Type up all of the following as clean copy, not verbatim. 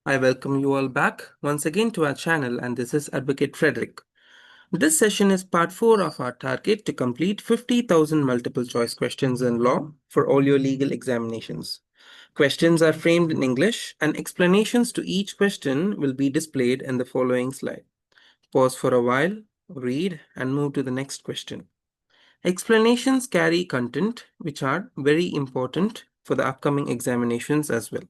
I welcome you all back once again to our channel, and this is Advocate Frederick. This session is part 4 of our target to complete 50,000 multiple choice questions in law for all your legal examinations. Questions are framed in English, and explanations to each question will be displayed in the following slide. Pause for a while, read, and move to the next question. Explanations carry content which are very important for the upcoming examinations as well.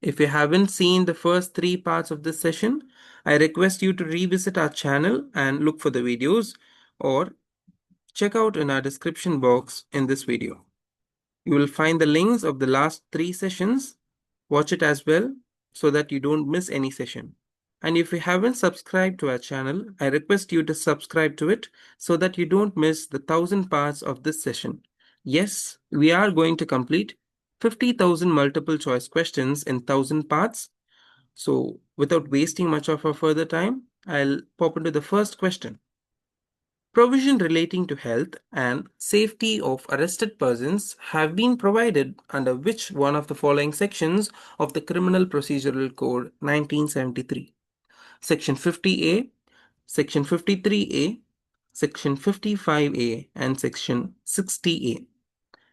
If you haven't seen the first 3 parts of this session, I request you to revisit our channel and look for the videos, or check out in our description box in this video. You will find the links of the last 3 sessions. Watch it as well so that you don't miss any session. And if you haven't subscribed to our channel, I request you to subscribe to it so that you don't miss the 1000 parts of this session. Yes, we are going to complete 50,000 multiple choice questions in 1000 parts. So without wasting much of our further time, I'll pop into the first question. Provision relating to health and safety of arrested persons have been provided under which one of the following sections of the Criminal Procedural Code 1973? Section 50A, Section 53A, Section 55A, and Section 60A.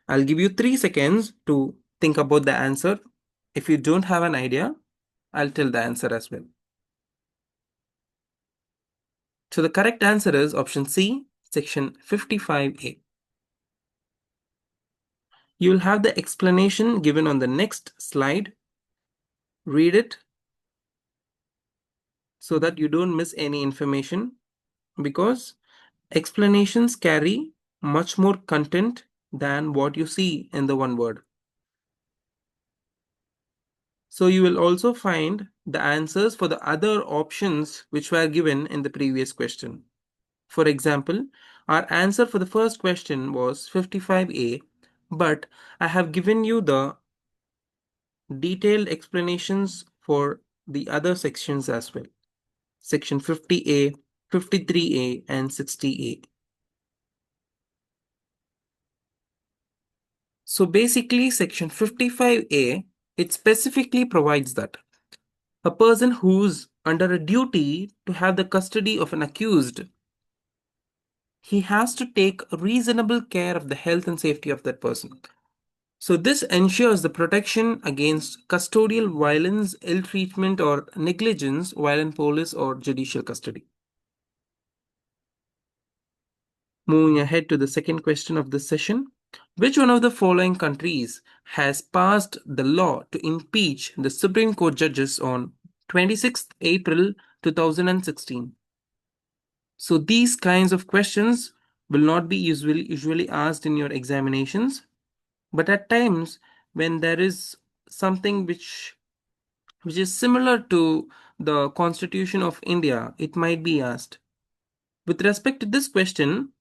I'll give you 3 seconds to think about the answer. If you don't have an idea, I'll tell the answer as well. So the correct answer is option C, Section 55A. You will have the explanation given on the next slide. Read it so that you don't miss any information, because explanations carry much more content than what you see in the one word. So you will also find the answers for the other options which were given in the previous question. For example, our answer for the first question was 55A, but I have given you the detailed explanations for the other sections as well. Section 50A, 53A, and 60A. So basically, Section 55A, it specifically provides that a person who's under a duty to have the custody of an accused, he has to take reasonable care of the health and safety of that person. So this ensures the protection against custodial violence, ill treatment, or negligence while in police or judicial custody. Moving ahead to the second question of this session. Which one of the following countries has passed the law to impeach the Supreme Court judges on 26th April 2016? So these kinds of questions will not be usually asked in your examinations, but at times when there is something which is similar to the Constitution of India, it might be asked. With respect to this question,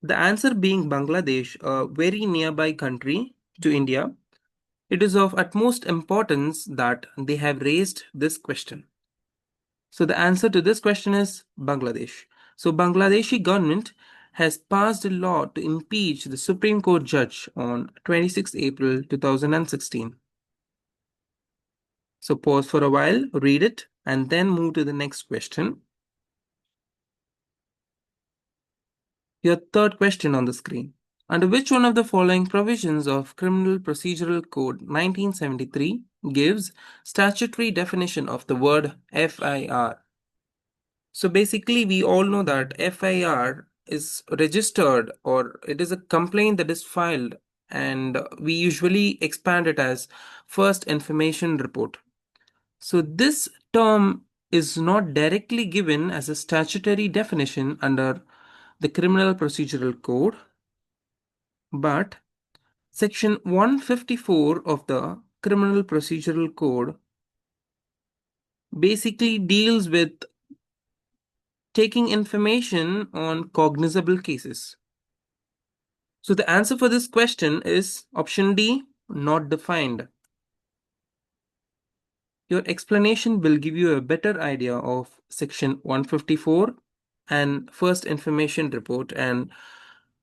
the answer being Bangladesh, a very nearby country to India, it is of utmost importance that they have raised this question. So the answer to this question is Bangladesh. So Bangladeshi government has passed a law to impeach the Supreme Court judge on 26 April 2016. So pause for a while, read it, and then move to the next question. Your third question on the screen. Under which one of the following provisions of Criminal Procedural Code 1973 gives statutory definition of the word FIR? So basically, we all know that FIR is registered, or it is a complaint that is filed, and we usually expand it as first information report. So this term is not directly given as a statutory definition under the Criminal Procedural Code, but Section 154 of the Criminal Procedural Code basically deals with taking information on cognizable cases. So the answer for this question is option D, not defined. Your explanation will give you a better idea of Section 154 and First Information Report, and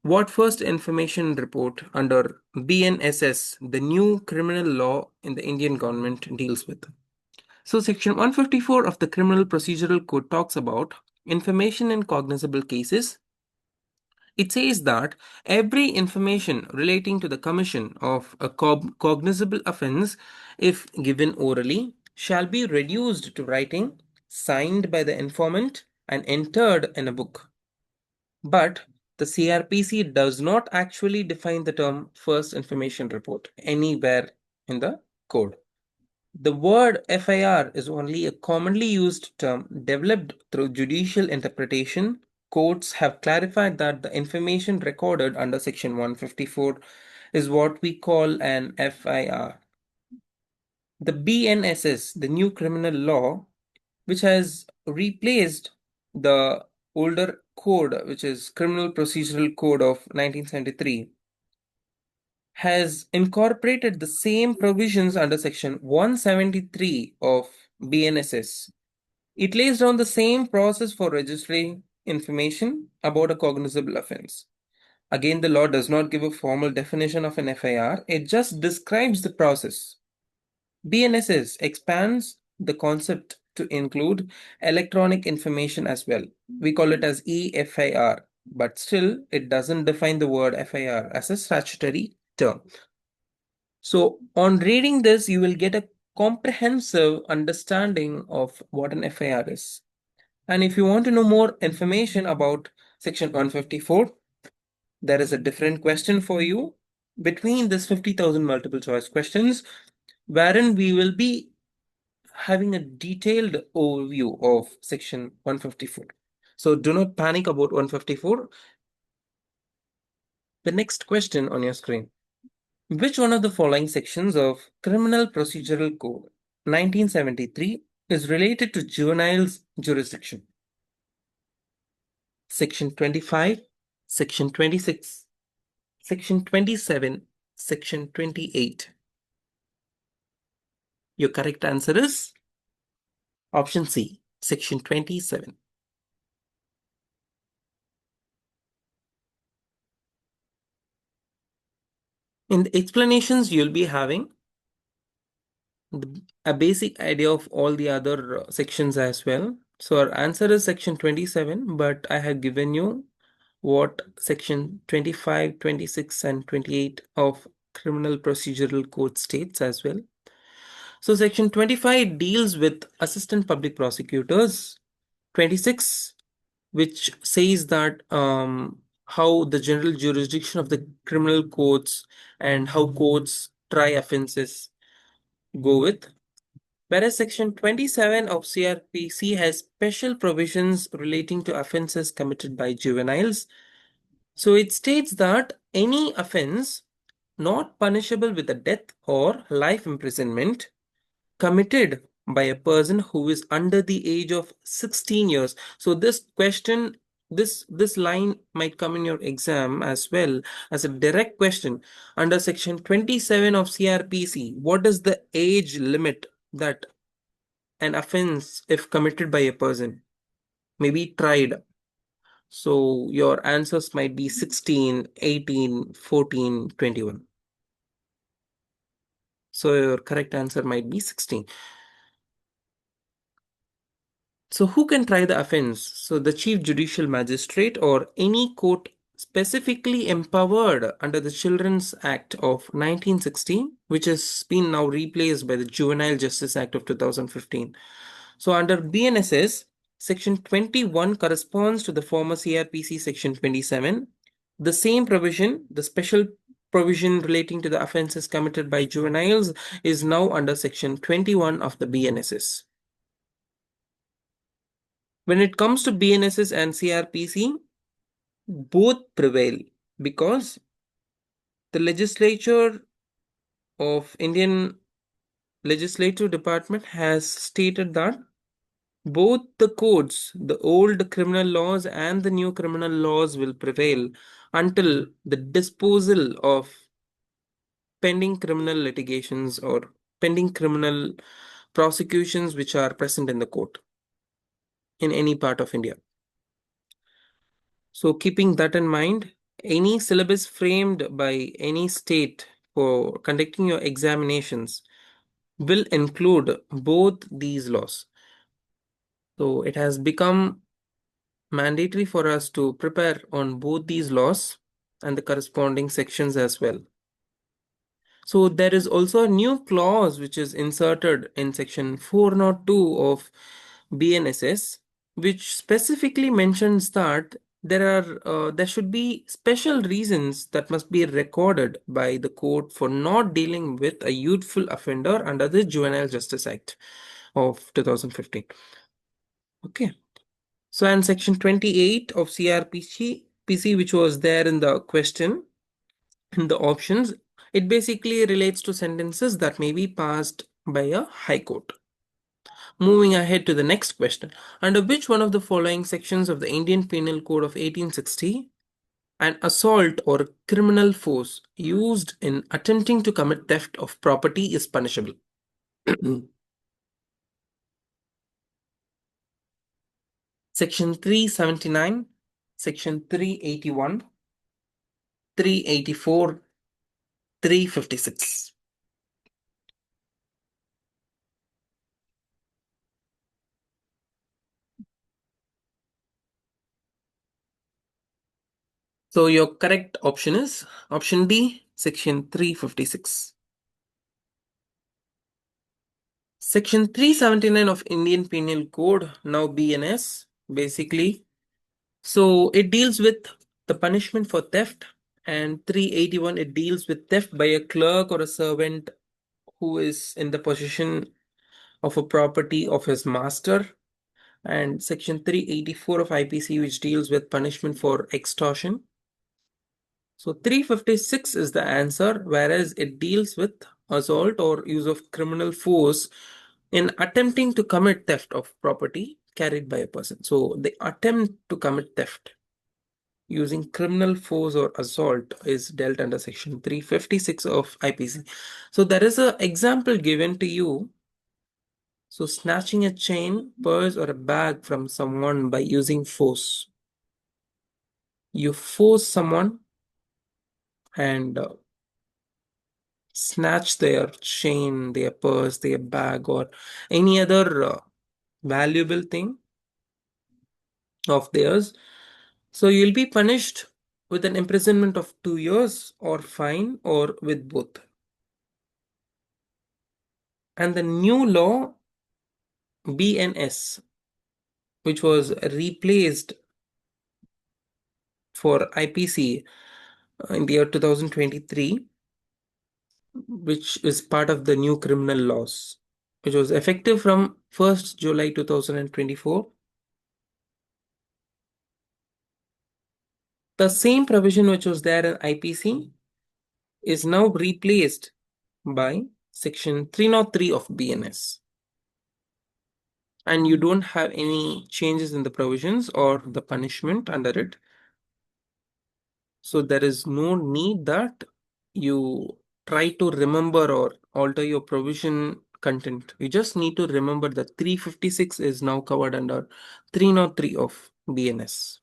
what First Information Report under BNSS, the new criminal law in the Indian government, deals with. So Section 154 of the Criminal Procedural Code talks about information in cognizable cases. It says that every information relating to the commission of a cognizable offense, if given orally, shall be reduced to writing, signed by the informant, and entered in a book. But the CRPC does not actually define the term first information report anywhere in the code. The word FIR is only a commonly used term developed through judicial interpretation. Courts have clarified that the information recorded under Section 154 is what we call an FIR. The BNSS, the new criminal law, which has replaced the older code, which is Criminal Procedural Code of 1973, has incorporated the same provisions under Section 173 of BNSS. It lays down the same process for registering information about a cognizable offense. Again, the law does not give a formal definition of an FIR, it just describes the process. BNSS expands the concept to include electronic information as well. We call it as EFIR, but still it doesn't define the word FIR as a statutory term. So on reading this, you will get a comprehensive understanding of what an FIR is. And if you want to know more information about Section 154, there is a different question for you between this 50,000 multiple choice questions, wherein we will be having a detailed overview of Section 154. So do not panic about 154. The next question on your screen. Which one of the following sections of Criminal Procedural Code 1973 is related to juveniles jurisdiction? Section 25, Section 26, Section 27, Section 28. Your correct answer is option C, Section 27. In the explanations, you'll be having a basic idea of all the other sections as well. So our answer is Section 27, but I have given you what Section 25, 26, and 28 of Criminal Procedural Code states as well. So Section 25 deals with assistant public prosecutors. 26, which says that how the general jurisdiction of the criminal courts and how courts try offenses go with. Whereas Section 27 of CrPC has special provisions relating to offenses committed by juveniles. So it states that any offense not punishable with a death or life imprisonment committed by a person who is under the age of 16 years. So this question, this line might come in your exam as well as a direct question. Under Section 27 of CrPC, what is the age limit that an offense, if committed by a person, may be tried? So your answers might be 16, 18, 14, 21. So your correct answer might be 16. So who can try the offense? So the Chief Judicial Magistrate or any court specifically empowered under the Children's Act of 1960, which has been now replaced by the Juvenile Justice Act of 2015. So under BNSS, Section 21 corresponds to the former CrPC Section 27. The same provision, the special provision relating to the offenses committed by juveniles, is now under Section 21 of the BNSS. When it comes to BNSS and CrPC, both prevail because the legislature of Indian Legislative Department has stated that both the codes, the old criminal laws and the new criminal laws, will prevail until the disposal of pending criminal litigations or pending criminal prosecutions which are present in the court in any part of India. So keeping that in mind, any syllabus framed by any state for conducting your examinations will include both these laws. So it has become mandatory for us to prepare on both these laws and the corresponding sections as well. So there is also a new clause which is inserted in section 402 of BNSS, which specifically mentions that there should be special reasons that must be recorded by the court for not dealing with a youthful offender under the Juvenile Justice Act of 2015. Okay. So, and section 28 of CrPC, which was there in the question, in the options, it basically relates to sentences that may be passed by a high court. Moving ahead to the next question. Under which one of the following sections of the Indian Penal Code of 1860 an assault or criminal force used in attempting to commit theft of property is punishable? Section 379, Section 381, 384, 356. So your correct option is option B, section 356. Section 379 of Indian Penal Code, now BNS, basically. So it deals with the punishment for theft, and 381 it deals with theft by a clerk or a servant who is in the possession of a property of his master, and section 384 of IPC which deals with punishment for extortion. So 356 is the answer, whereas it deals with assault or use of criminal force in attempting to commit theft of property carried by a person. So the attempt to commit theft using criminal force or assault is dealt under section 356 of IPC. So there is an example given to you. So snatching a chain, purse, or a bag from someone by using force. You force someone and snatch their chain, their purse, their bag, or any other valuable thing of theirs. So you'll be punished with an imprisonment of 2 years or fine or with both. And the new law BNS, which was replaced for IPC in the year 2023, which is part of the new criminal laws, which was effective from 1st July 2024. The same provision which was there in IPC is now replaced by section 303 of BNS. And you don't have any changes in the provisions or the punishment under it. So there is no need that you try to remember or alter your provision content. You just need to remember that 356 is now covered under 303 of BNS.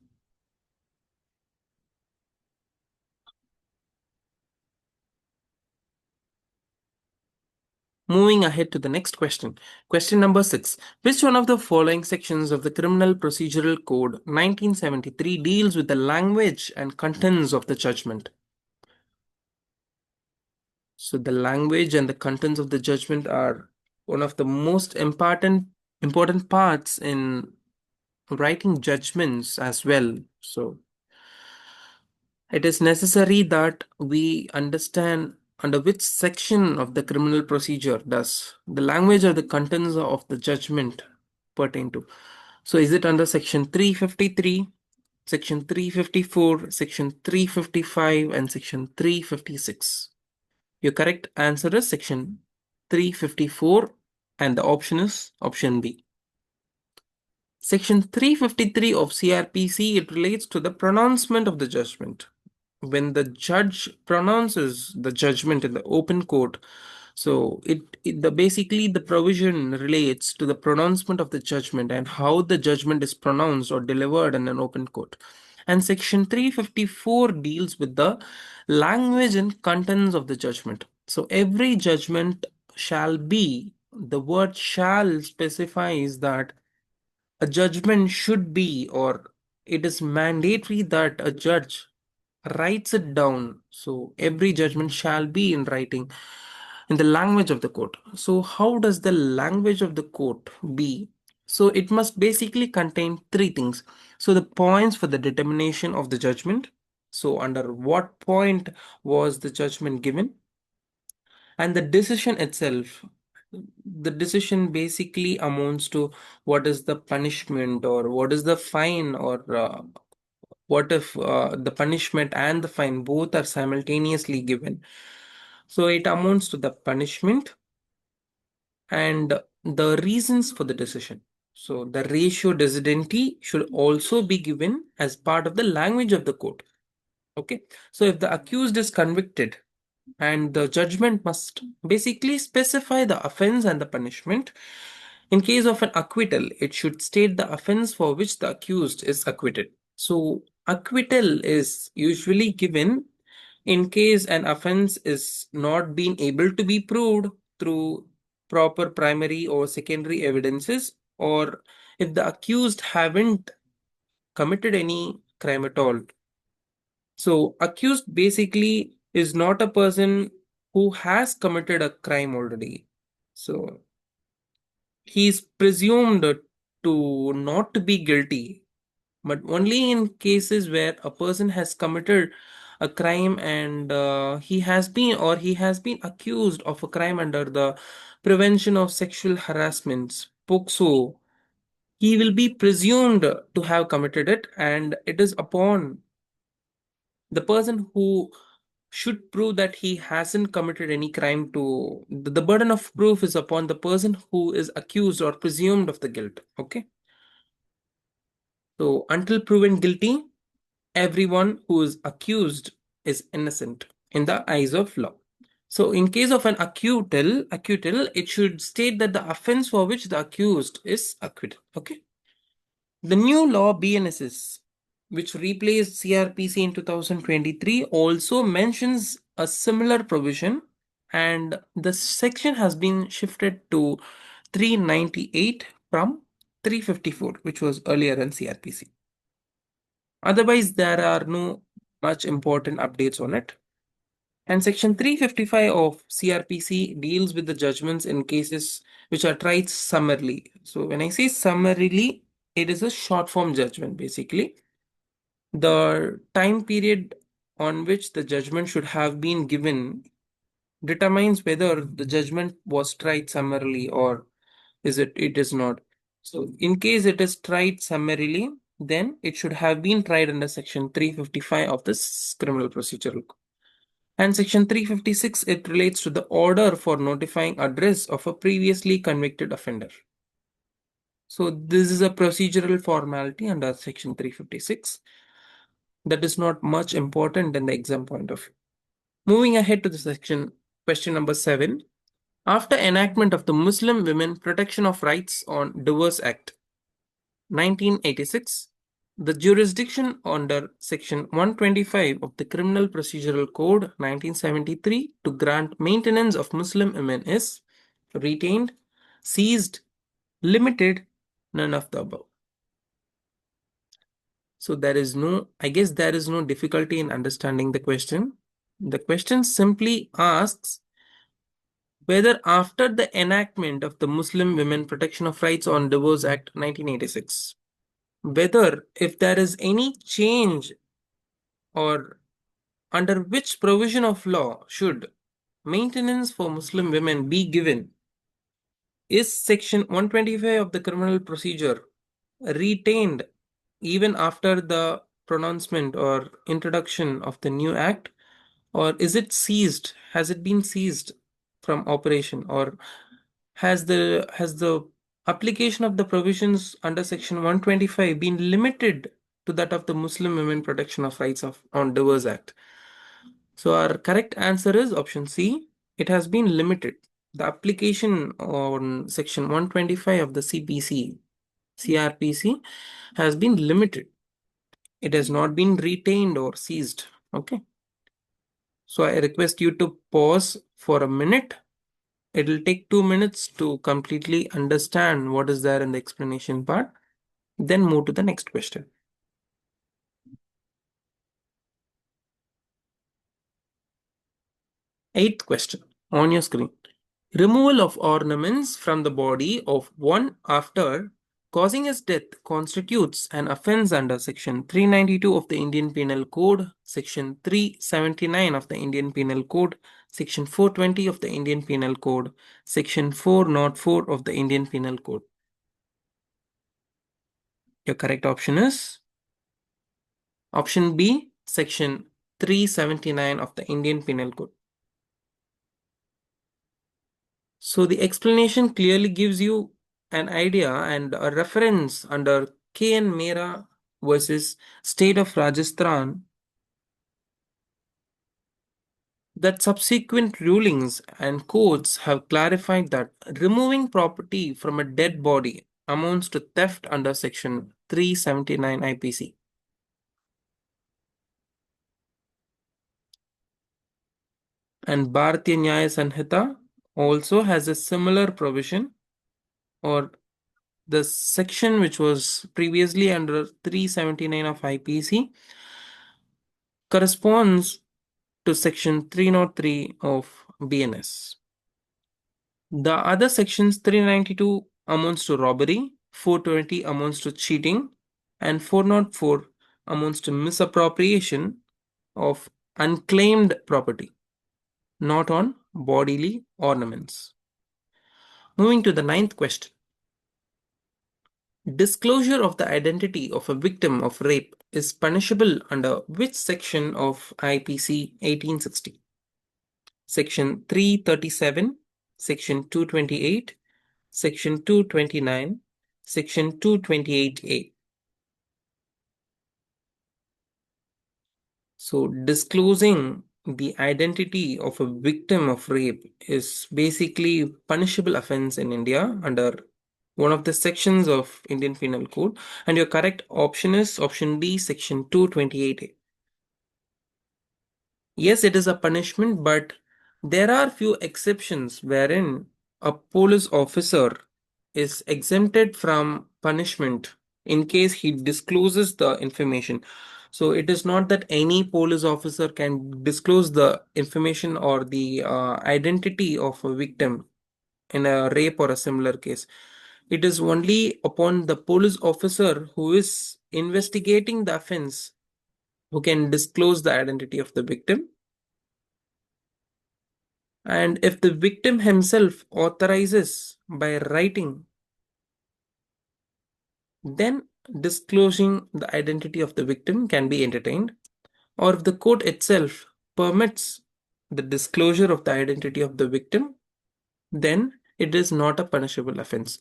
Moving ahead to the next question. Question number 6. Which one of the following sections of the Criminal Procedural Code 1973 deals with the language and contents of the judgment? So the language and the contents of the judgment are one of the most important parts in writing judgments as well. So it is necessary that we understand under which section of the criminal procedure does the language or the contents of the judgment pertain to. So is it under section 353, section 354, section 355, and section 356? Your correct answer is section 354, and the option is option B. Section 353 of CrPC, it relates to the pronouncement of the judgment. When the judge pronounces the judgment in the open court, so basically the provision relates to the pronouncement of the judgment and how the judgment is pronounced or delivered in an open court. And section 354 deals with the language and contents of the judgment. So every judgment shall be, the word shall specifies that a judgment should be, or it is mandatory that a judge writes it down. So every judgment shall be in writing in the language of the court. So how does the language of the court be? So it must basically contain three things. So the points for the determination of the judgment. So under what point was the judgment given? And the decision itself. The decision basically amounts to what is the punishment, or what is the fine, or what if the punishment and the fine both are simultaneously given. So it amounts to the punishment and the reasons for the decision. So the ratio decidendi should also be given as part of the language of the court. Okay. So if the accused is convicted, and the judgment must basically specify the offense and the punishment. In case of an acquittal, it should state the offense for which the accused is acquitted. So acquittal is usually given in case an offense is not being able to be proved through proper primary or secondary evidences, or if the accused haven't committed any crime at all. So accused basically is not a person who has committed a crime already. So he is presumed to not to be guilty, but only in cases where a person has committed a crime, and he has been accused of a crime under the Prevention of Sexual Harassment, POCSO. He will be presumed to have committed it, and it is upon the person who should prove that he hasn't committed any crime to the burden of proof is upon the person who is accused or presumed of the guilt. Okay. So until proven guilty, everyone who is accused is innocent in the eyes of law. So in case of an acquittal, it should state that the offense for which the accused is acquitted. Okay. The new law BNSS, which replaced CrPC in 2023, also mentions a similar provision, and the section has been shifted to 398 from 354, which was earlier in CrPC. Otherwise, there are no much important updates on it. And section 355 of CrPC deals with the judgments in cases which are tried summarily. So when I say summarily, it is a short form judgment basically. The time period on which the judgment should have been given determines whether the judgment was tried summarily or it is not. So in case it is tried summarily, then it should have been tried under section 355 of this criminal procedural code. And section 356, it relates to the order for notifying address of a previously convicted offender. So this is a procedural formality under section 356 that is not much important in the exam point of view. Moving ahead to the section, question number 7. After enactment of the Muslim Women Protection of Rights on Divorce Act 1986, the jurisdiction under section 125 of the Criminal Procedural Code 1973 to grant maintenance of Muslim women is retained, seized, limited, none of the above. So I guess there is no difficulty in understanding the question. The question simply asks whether after the enactment of the Muslim Women Protection of Rights on Divorce Act 1986, whether if there is any change, or under which provision of law should maintenance for Muslim women be given. Is section 125 of the criminal procedure retained even after the pronouncement or introduction of the new act, or is it seized? Has it been seized from operation, or has the application of the provisions under section 125 been limited to that of the Muslim Women Protection of Rights on Divorce Act? So our correct answer is option C. It has been limited. The application on section 125 of the CRPC has been limited. It has not been retained or seized. Okay. So I request you to pause for a minute It'll take 2 minutes to completely understand what is there in the explanation part, then move to the next question. Eighth question on your screen. Removal of ornaments from the body of one after causing his death constitutes an offense under Section 392 of the Indian Penal Code, Section 379 of the Indian Penal Code, Section 420 of the Indian Penal Code, Section 404 of the Indian Penal Code. Your correct option is option B, Section 379 of the Indian Penal Code. So the explanation clearly gives you an idea and a reference under K.N. Mehra versus State of Rajasthan that subsequent rulings and courts have clarified that removing property from a dead body amounts to theft under Section 379 IPC. And Bharatiya Nyaya Sanhita also has a similar provision, or the section which was previously under 379 of IPC corresponds to section 303 of BNS. The other sections 392 amounts to robbery, 420 amounts to cheating, and 404 amounts to misappropriation of unclaimed property, not on bodily ornaments. Moving to the ninth question. Disclosure of the identity of a victim of rape is punishable under which section of IPC 1860? Section 337, Section 228, Section 229, Section 228A. So disclosing the identity of a victim of rape is basically punishable offense in India under one of the sections of Indian Penal Code, and your correct option is option B, section 228A. Yes, it is a punishment, but there are few exceptions wherein a police officer is exempted from punishment in case he discloses the information. So it is not that any police officer can disclose the information or the identity of a victim in a rape or a similar case. It is only upon the police officer who is investigating the offense who can disclose the identity of the victim. And if the victim himself authorizes by writing, then disclosing the identity of the victim can be entertained. Or if the court itself permits the disclosure of the identity of the victim, then it is not a punishable offense.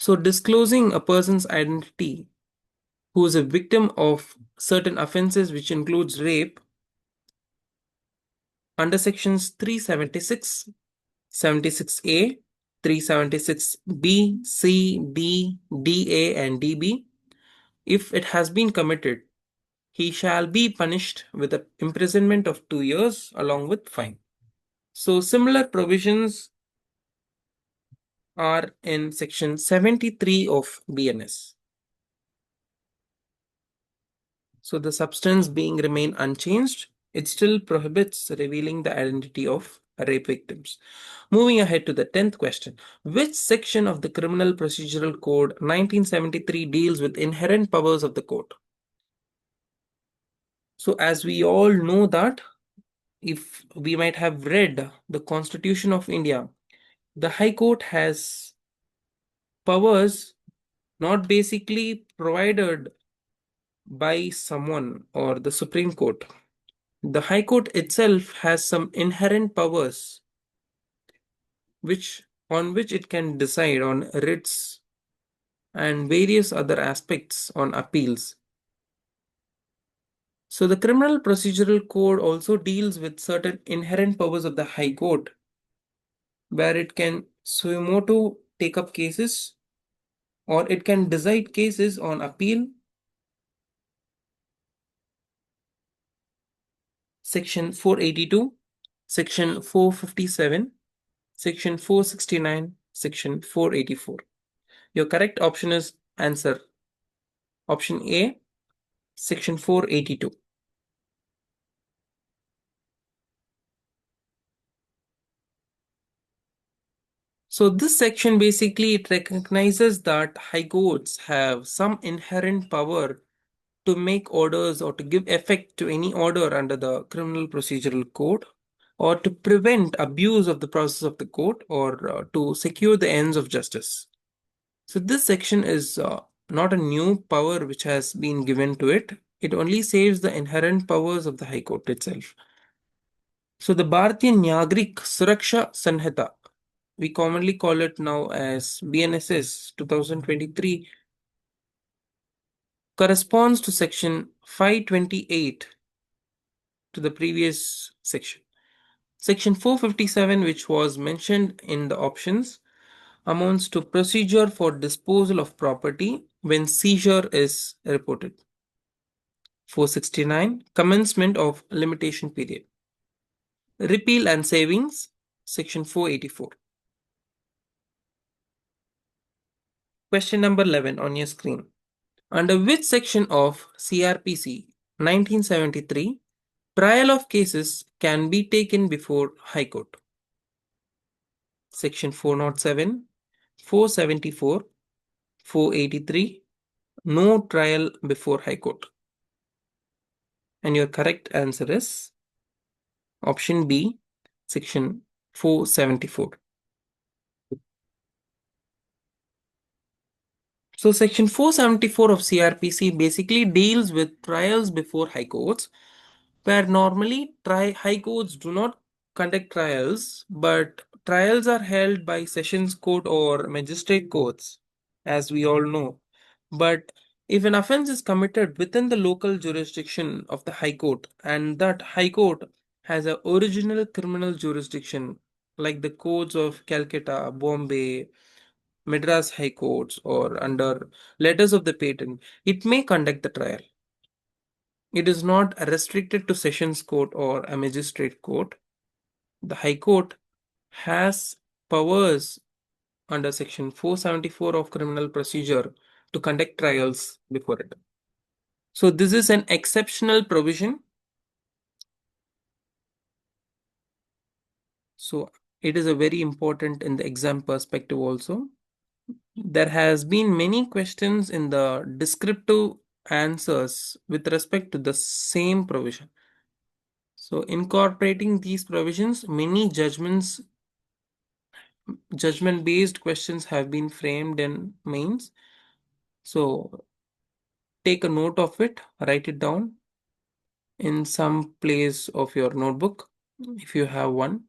So disclosing a person's identity who is a victim of certain offenses, which includes rape, under sections 376, 76A, 376B, C, D, DA, and DB, if it has been committed, he shall be punished with an imprisonment of 2 years along with fine. So similar provisions are in section 73 of BNS. So the substance being remain unchanged, it still prohibits revealing the identity of rape victims. Moving ahead to the 10th question. Which section of the Criminal Procedural Code 1973 deals with inherent powers of the court? So as we all know that, if we might have read the Constitution of India, the High Court has powers not basically provided by someone or the Supreme Court. The High Court itself has some inherent powers on which it can decide on writs and various other aspects on appeals. So the Criminal Procedural Code also deals with certain inherent powers of the High Court, where it can suo motu take up cases, or it can decide cases on appeal. Section 482, Section 457, Section 469, Section 484. Your correct option is answer option A, Section 482. So this section basically it recognizes that high courts have some inherent power to make orders or to give effect to any order under the Criminal Procedural Code, or to prevent abuse of the process of the court, or to secure the ends of justice. So this section is not a new power which has been given to it. It only saves the inherent powers of the High Court itself. So the Bharatiya Nyagrik Suraksha Sanhita, we commonly call it now as BNSS 2023, corresponds to section 528 to the previous section. Section 457, which was mentioned in the options, amounts to procedure for disposal of property when seizure is reported. 469, commencement of limitation period. Repeal and savings, section 484. Question number 11 on your screen. Under which section of CrPC 1973 trial of cases can be taken before High Court? Section 407, 474, 483, no trial before High Court. And your correct answer is option B, section 474. So section 474 of CrPC basically deals with trials before high courts, where normally high courts do not conduct trials, but trials are held by sessions court or magistrate courts, as we all know. But if an offense is committed within the local jurisdiction of the high court, and that high court has an original criminal jurisdiction, like the courts of Calcutta, Bombay, Madras High Courts, or under letters of the patent, it may conduct the trial. It is not restricted to sessions court or a magistrate court. The High Court has powers under section 474 of criminal procedure to conduct trials before it. So this is an exceptional provision. So it is a very important in the exam perspective also. There has been many questions in the descriptive answers with respect to the same provision. So incorporating these provisions, many judgment-based questions have been framed in mains. So take a note of it, write it down in some place of your notebook if you have one.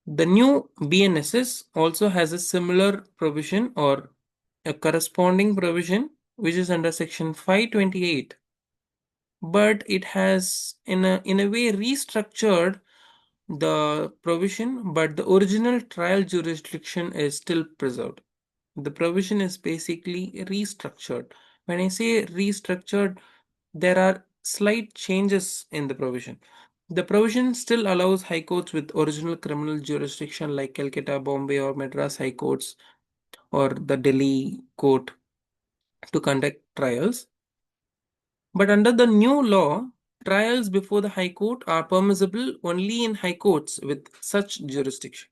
The new BNSS also has a similar provision or a corresponding provision which is under section 528, but it has in a way restructured the provision, but the original trial jurisdiction is still preserved. The provision is basically restructured. When I say restructured, there are slight changes in the provision. The provision still allows high courts with original criminal jurisdiction like Calcutta, Bombay, or Madras high courts or the Delhi court to conduct trials. But under the new law, trials before the High Court are permissible only in high courts with such jurisdiction.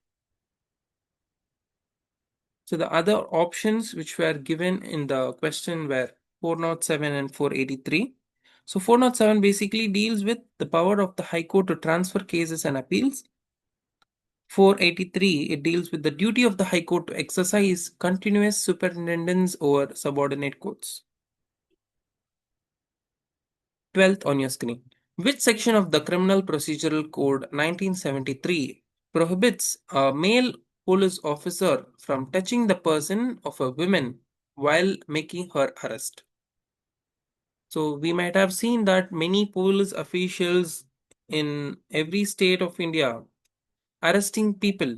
So the other options which were given in the question were 407 and 483. So 407 basically deals with the power of the High Court to transfer cases and appeals. 483, it deals with the duty of the High Court to exercise continuous superintendence over subordinate courts. 12th on your screen. Which section of the Criminal Procedural Code 1973 prohibits a male police officer from touching the person of a woman while making her arrest? So we might have seen that many police officials in every state of India arresting people.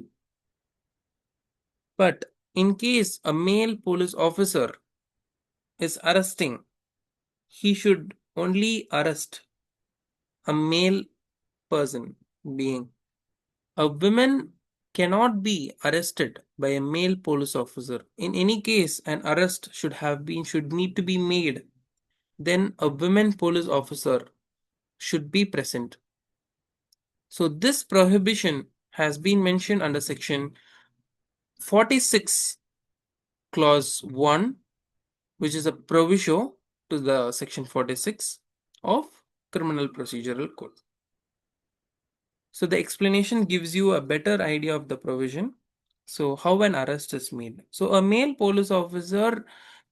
But in case a male police officer is arresting, he should only arrest a male person being. A woman cannot be arrested by a male police officer. In any case, an arrest should need to be made. Then a women police officer should be present. So this prohibition has been mentioned under section 46 clause 1, which is a proviso to the section 46 of Criminal Procedural Code. So the explanation gives you a better idea of the provision. So how an arrest is made. So a male police officer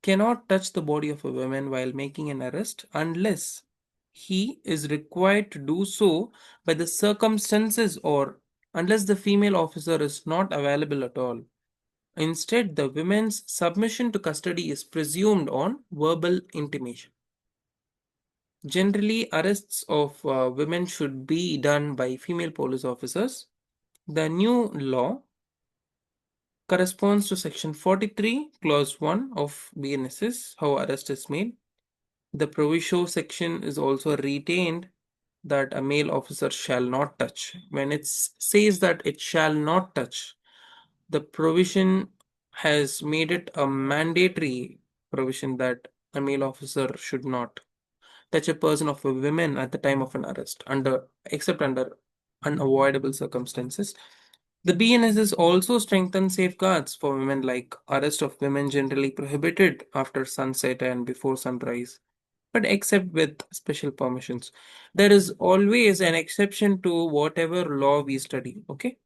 cannot touch the body of a woman while making an arrest unless he is required to do so by the circumstances or unless the female officer is not available at all. Instead, the woman's submission to custody is presumed on verbal intimation. Generally, arrests of women should be done by female police officers. The new law corresponds to section 43 clause 1 of BNSS, how arrest is made. The proviso section is also retained that a male officer shall not touch. When it says that it shall not touch, the provision has made it a mandatory provision that a male officer should not touch a person of a woman at the time of an arrest, except under unavoidable circumstances. The BNSS also strengthens safeguards for women, like arrest of women generally prohibited after sunset and before sunrise, but except with special permissions. There is always an exception to whatever law we study, okay?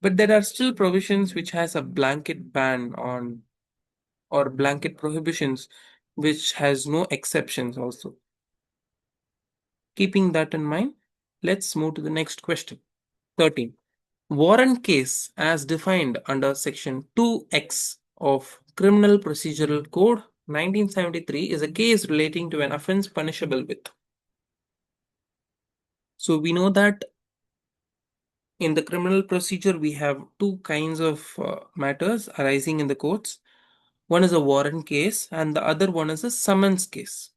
But there are still provisions which has a blanket ban on or blanket prohibitions which has no exceptions also. Keeping that in mind, let's move to the next question. 13. Warrant case as defined under section 2X of Criminal Procedural Code 1973 is a case relating to an offense punishable with. So we know that in the criminal procedure we have two kinds of matters arising in the courts. One is a warrant case and the other one is a summons case.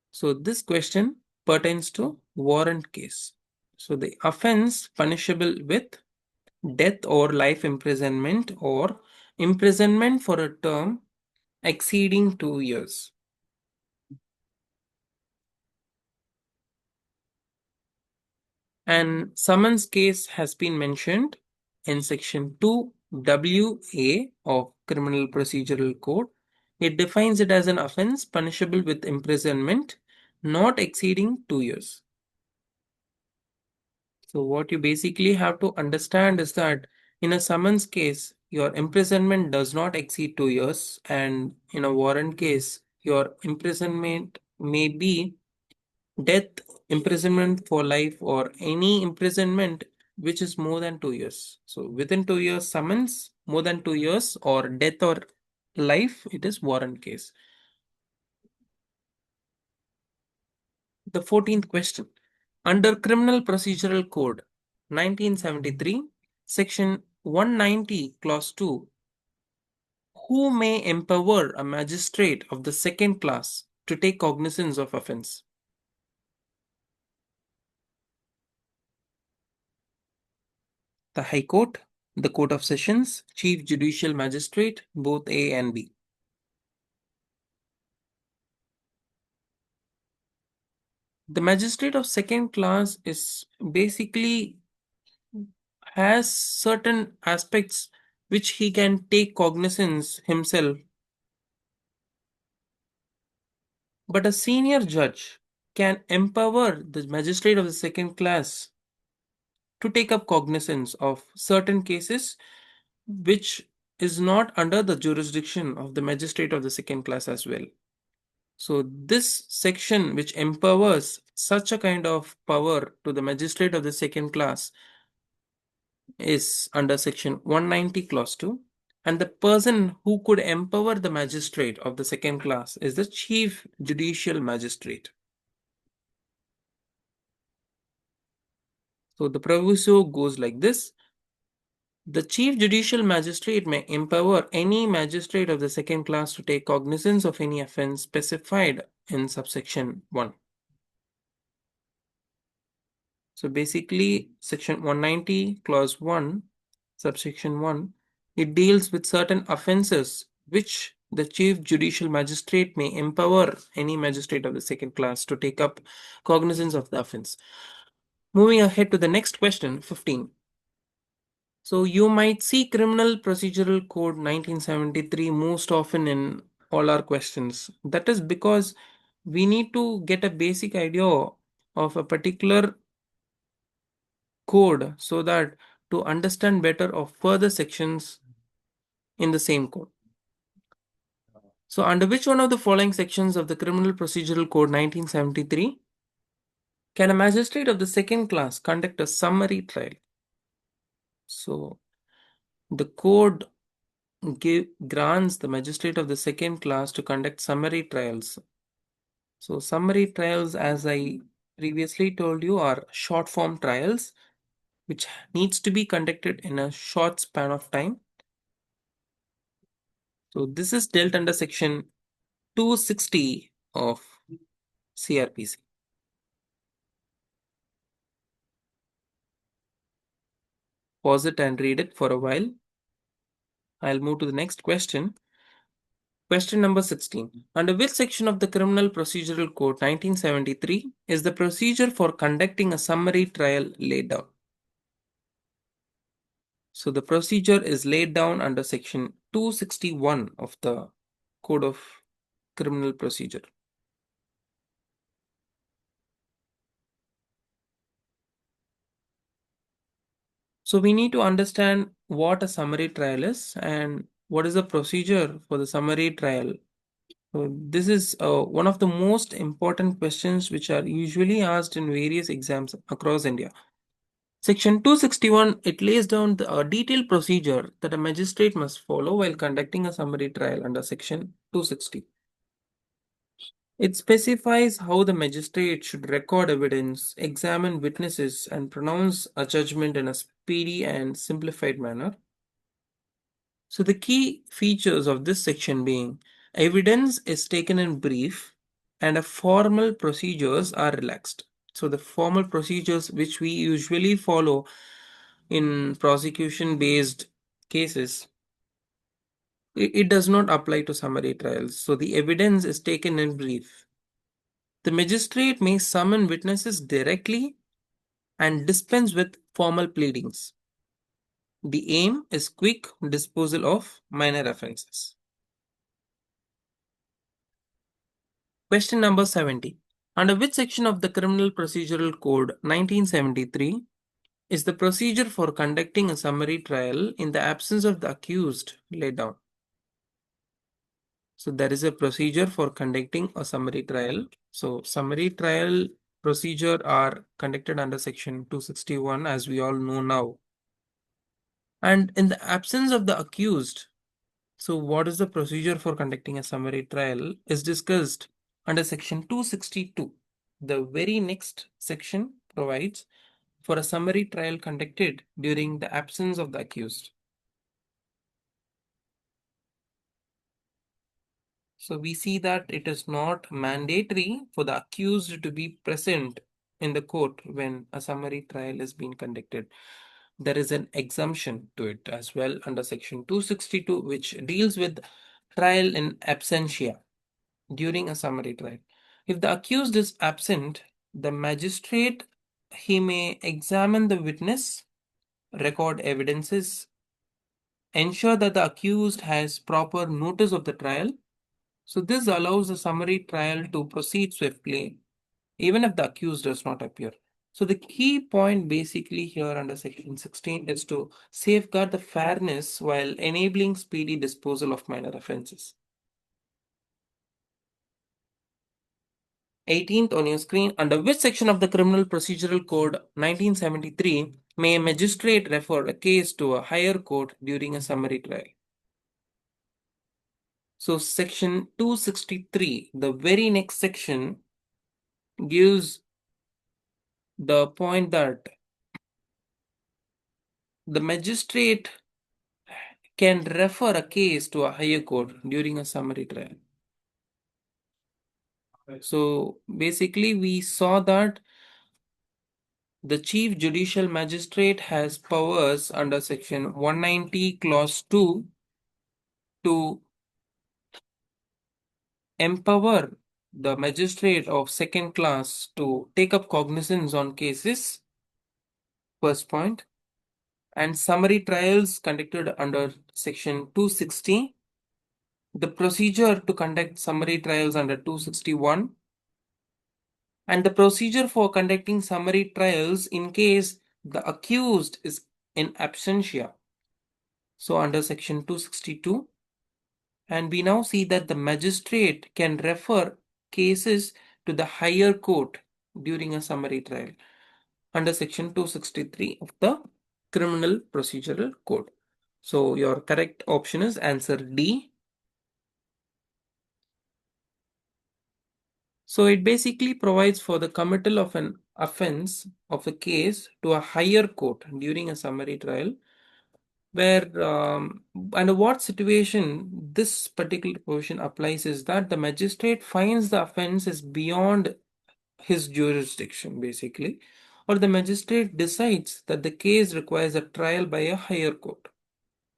So this question pertains to warrant case. So the offense punishable with death or life imprisonment or imprisonment for a term exceeding 2 years. And summons case has been mentioned in section 2WA of Criminal Procedural Code. It defines it as an offense punishable with imprisonment not exceeding 2 years. So what you basically have to understand is that in a summons case, your imprisonment does not exceed 2 years, and in a warrant case, your imprisonment may be death, imprisonment for life, or any imprisonment which is more than 2 years. So within 2 years summons, more than 2 years, or death or life, it is warrant case. The 14th question. Under Criminal Procedural Code 1973, Section 190, Clause 2, who may empower a magistrate of the second class to take cognizance of offense? The High Court, the Court of Sessions, Chief Judicial Magistrate, both A and B. The magistrate of second class is basically has certain aspects which he can take cognizance himself. But a senior judge can empower the magistrate of the second class to take up cognizance of certain cases which is not under the jurisdiction of the magistrate of the second class as well. So this section which empowers such a kind of power to the magistrate of the second class is under section 190 clause 2, and the person who could empower the magistrate of the second class is the chief judicial magistrate. So the proviso goes like this. The chief judicial magistrate may empower any magistrate of the second class to take cognizance of any offense specified in subsection 1. So basically, section 190, clause 1, subsection 1, it deals with certain offences which the Chief Judicial Magistrate may empower any magistrate of the second class to take up cognizance of the offence. Moving ahead to the next question, 15. So you might see Criminal Procedural Code 1973 most often in all our questions. That is because we need to get a basic idea of a particular code so that to understand better of further sections in the same code. So under which one of the following sections of the Criminal Procedural Code 1973 can a magistrate of the second class conduct a summary trial? So the code grants the magistrate of the second class to conduct summary trials. So summary trials, as I previously told you, are short form trials which needs to be conducted in a short span of time. So this is dealt under section 260 of CrPC. Pause it and read it for a while. I'll move to the next question. Question number 16. Under which section of the Criminal Procedural Code 1973 is the procedure for conducting a summary trial laid down? So the procedure is laid down under section 261 of the Code of Criminal Procedure. So we need to understand what a summary trial is and what is the procedure for the summary trial. So this is one of the most important questions which are usually asked in various exams across India. Section 261, it lays down a detailed procedure that a magistrate must follow while conducting a summary trial under section 260. It specifies how the magistrate should record evidence, examine witnesses, and pronounce a judgment in a speedy and simplified manner. So the key features of this section being evidence is taken in brief and a formal procedures are relaxed. So the formal procedures which we usually follow in prosecution based cases, it does not apply to summary trials. So the evidence is taken in brief. The magistrate may summon witnesses directly and dispense with formal pleadings. The aim is quick disposal of minor offences. Question number 70. Under which section of the Criminal Procedural Code 1973 is the procedure for conducting a summary trial in the absence of the accused laid down? So there is a procedure for conducting a summary trial. So summary trial procedure are conducted under section 261 as we all know now. And in the absence of the accused, so what is the procedure for conducting a summary trial is discussed under section 262. The very next section provides for a summary trial conducted during the absence of the accused. So we see that it is not mandatory for the accused to be present in the court when a summary trial is being conducted. There is an exemption to it as well under section 262, which deals with trial in absentia during a summary trial. If the accused is absent, the magistrate, he may examine the witness, record evidences, ensure that the accused has proper notice of the trial. So this allows the summary trial to proceed swiftly, even if the accused does not appear. So the key point basically here under section 16 is to safeguard the fairness while enabling speedy disposal of minor offences. 18th on your screen, under which section of the Criminal Procedural Code 1973 may a magistrate refer a case to a higher court during a summary trial? So section 263, the very next section, gives the point that the magistrate can refer a case to a higher court during a summary trial. So basically we saw that The Chief Judicial Magistrate has powers under Section 190, Clause 2 to empower the magistrate of second class to take up cognizance on cases, first point, and summary trials conducted under Section 260, the procedure to conduct summary trials under 261, and the procedure for conducting summary trials in case the accused is in absentia. So under Section 262, and we now see that the magistrate can refer cases to the higher court during a summary trial under Section 263 of the Criminal Procedural Code. So your correct option is answer D. So it basically provides for the committal of an offense of a case to a higher court during a summary trial, where under what situation this particular provision applies is that the magistrate finds the offense is beyond his jurisdiction, basically, or the magistrate decides that the case requires a trial by a higher court.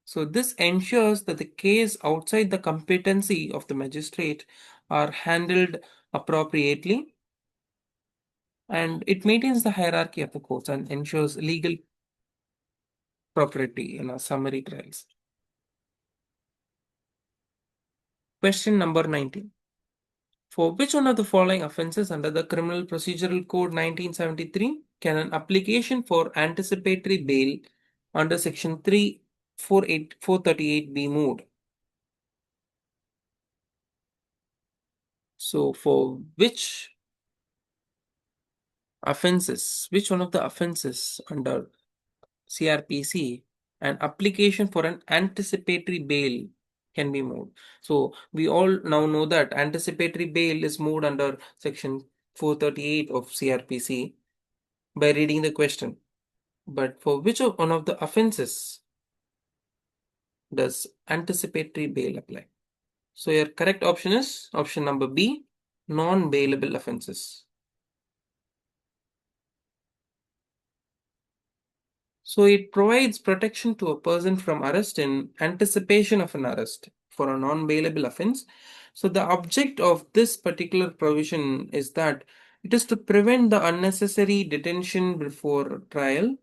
So this ensures that the case outside the competency of the magistrate are handled appropriately, and it maintains the hierarchy of the courts and ensures legal propriety in our summary trials. Question number 19. For which one of the following offenses under the Criminal Procedural Code 1973 can an application for anticipatory bail under Section 438 be moved? So for which one of the offenses under CrPC, an application for an anticipatory bail can be moved? So we all now know that anticipatory bail is moved under Section 438 of CrPC by reading the question. But for which one of the offenses does anticipatory bail apply? So your correct option is option number B, non-bailable offenses. So it provides protection to a person from arrest in anticipation of an arrest for a non-bailable offense. So the object of this particular provision is that it is to prevent the unnecessary detention before trial,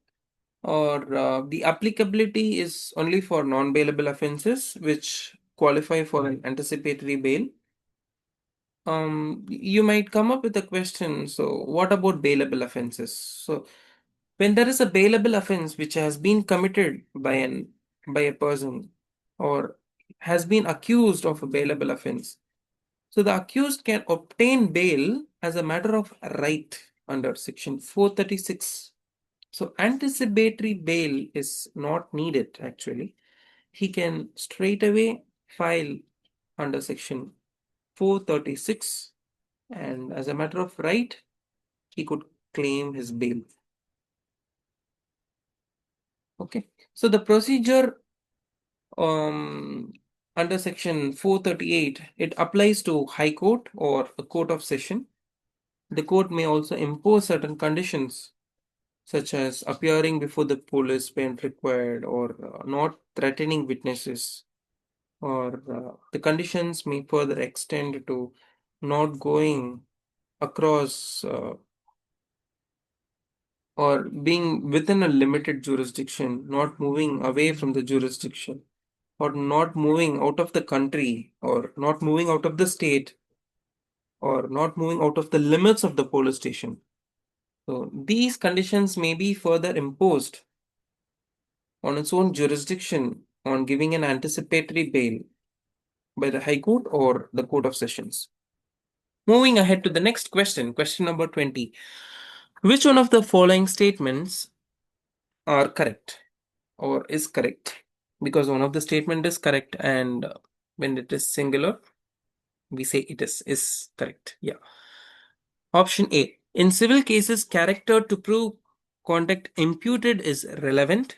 or the applicability is only for non-bailable offenses which qualify for an anticipatory bail. You might come up with a question, so what about bailable offenses? So when there is a bailable offense which has been committed by a person or has been accused of a bailable offense, so the accused can obtain bail as a matter of right under Section 436. So anticipatory bail is not needed actually. He can straight away file under Section 436, and as a matter of right, he could claim his bail. Okay, so the procedure under Section 438, it applies to High Court or a court of session. The court may also impose certain conditions such as appearing before the police when required, or not threatening witnesses, or the conditions may further extend to not going across or being within a limited jurisdiction, not moving away from the jurisdiction, or not moving out of the country, or not moving out of the state, or not moving out of the limits of the police station. So these conditions may be further imposed on its own jurisdiction on giving an anticipatory bail by the High Court or the Court of Sessions. Moving ahead to the next question, question number 20. Which one of the following statements are correct or is correct? Because one of the statement is correct, and when it is singular, we say it is correct. Yeah. Option A. In civil cases, character to prove conduct imputed is relevant.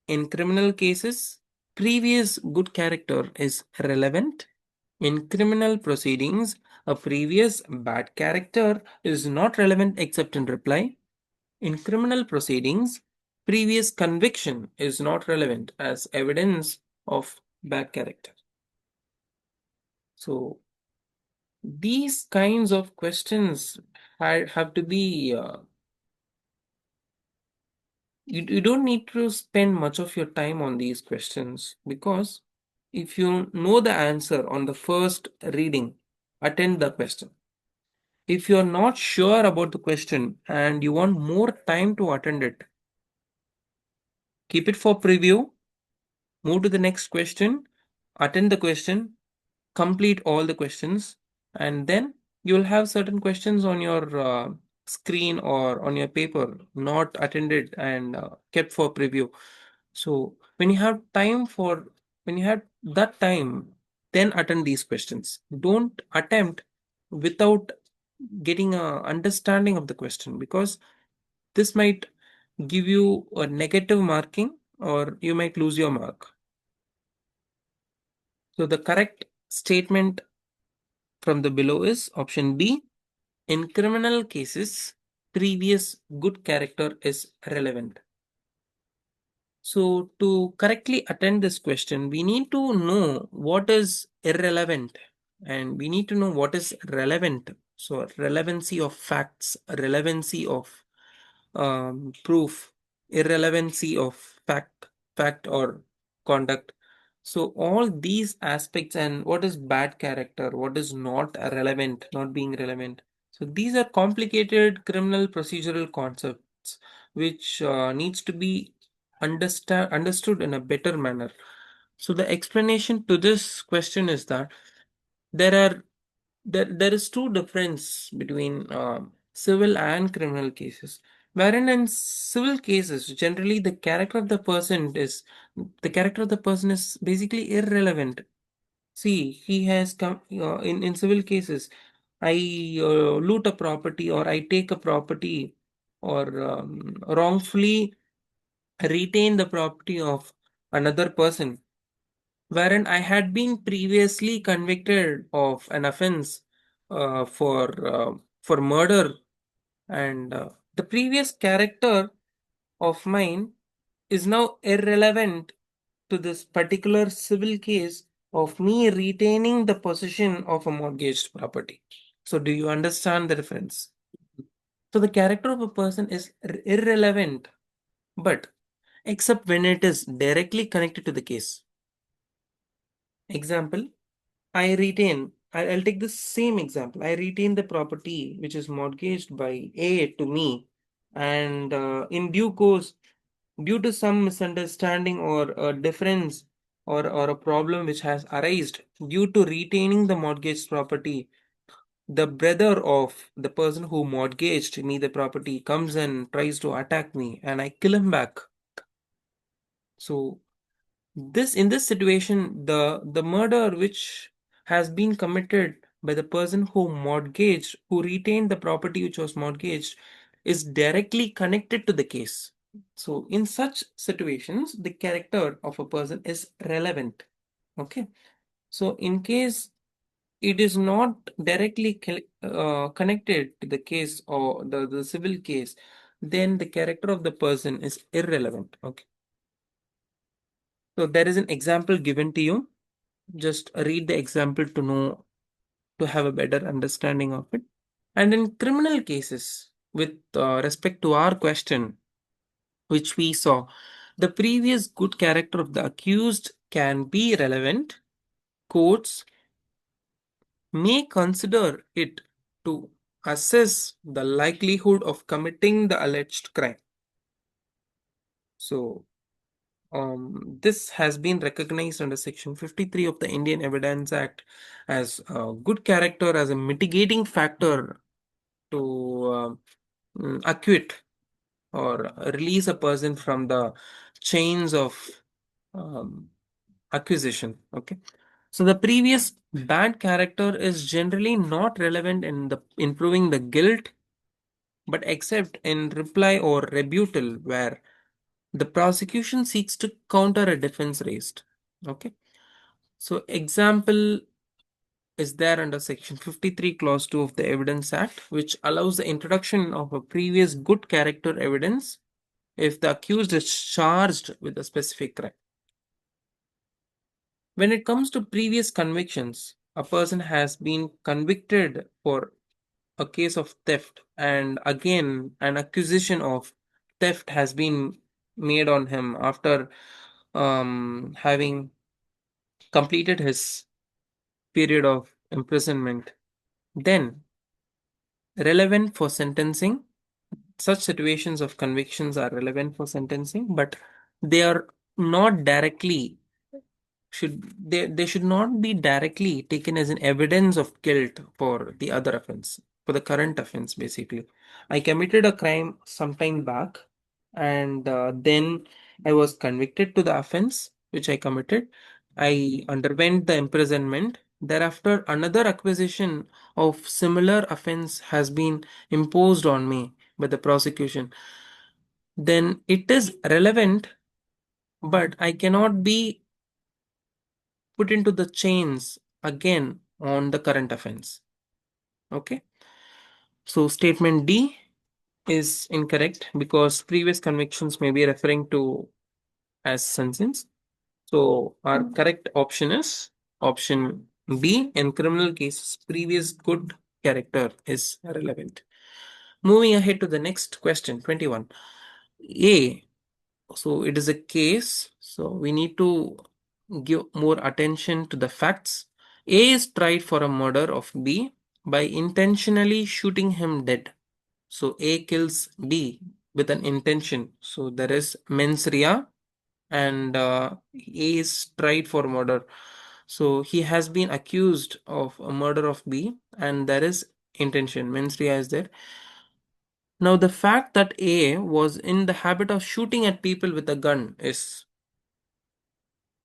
In criminal cases, previous good character is relevant. In criminal proceedings, a previous bad character is not relevant except in reply. In criminal proceedings, previous conviction is not relevant as evidence of bad character. So these kinds of questions have to be, you don't need to spend much of your time on these questions, because if you know the answer on the first reading, attend the question. If you're not sure about the question and you want more time to attend it, keep it for preview, move to the next question, attend the question, complete all the questions, and then you'll have certain questions on your screen or on your paper not attended and kept for preview. So when you have that time, then attend these questions. Don't attempt without getting a understanding of the question, because this might give you a negative marking or you might lose your mark. So the correct statement from the below is option B. In criminal cases, previous good character is relevant. So to correctly attend this question, we need to know what is irrelevant and we need to know what is relevant. So relevancy of facts, relevancy of proof, irrelevancy of fact or conduct. So all these aspects, and what is bad character, what is not relevant, not being relevant. So these are complicated criminal procedural concepts which needs to be understood in a better manner. So the explanation to this question is that there are there is two difference between civil and criminal cases, wherein in civil cases generally the character of the person is basically irrelevant. See, he has come in civil cases, I loot a property or I take a property or wrongfully retain the property of another person, wherein I had been previously convicted of an offense for murder, and the previous character of mine is now irrelevant to this particular civil case of me retaining the possession of a mortgaged property. So, do you understand the difference? So, the character of a person is irrelevant, but except when it is directly connected to the case. Example, I'll take the same example. I retain the property which is mortgaged by A to me, and in due course, due to some misunderstanding or a difference or a problem which has arisen due to retaining the mortgaged property, the brother of the person who mortgaged me the property comes and tries to attack me, and I kill him back. So in this situation, the murder which has been committed by the person who retained the property which was mortgaged, is directly connected to the case. So in such situations, the character of a person is relevant. Okay. So in case it is not directly connected to the case or the civil case, then the character of the person is irrelevant. Okay. So there is an example given to you. Just read the example to have a better understanding of it. And in criminal cases, with respect to our question, which we saw, the previous good character of the accused can be relevant. Courts may consider it to assess the likelihood of committing the alleged crime. So this has been recognized under Section 53 of the Indian Evidence Act as good character as a mitigating factor to acquit or release a person from the chains of um, accusation. Okay. So the previous bad character is generally not relevant in proving the guilt, but except in reply or rebuttal where the prosecution seeks to counter a defense raised. Okay. So example is there under Section 53, Clause 2 of the Evidence Act, which allows the introduction of a previous good character evidence if the accused is charged with a specific crime. When it comes to previous convictions, a person has been convicted for a case of theft, and again an accusation of theft has been made on him after having completed his period of imprisonment, then relevant for sentencing. Such situations of convictions are relevant for sentencing, but they are not directly they should not be directly taken as an evidence of guilt for the other offense, for the current offense. Basically, I committed a crime some time back, and then I was convicted to the offense which I committed. I underwent the imprisonment. Thereafter, another accusation of similar offense has been imposed on me by the prosecution. Then it is relevant, but I cannot be put into the chains again on the current offense. Okay. So statement D is incorrect because previous convictions may be referring to as sentence. So our correct option is option B. In criminal cases, previous good character is relevant. Moving ahead to the next question, 21. A. So it is a case. So we need to give more attention to the facts. A is tried for a murder of B by intentionally shooting him dead. So A kills B with an intention. So there is mens rea, and A is tried for murder. So he has been accused of a murder of B, and there is intention. Mens rea is there. Now, the fact that A was in the habit of shooting at people with a gun is,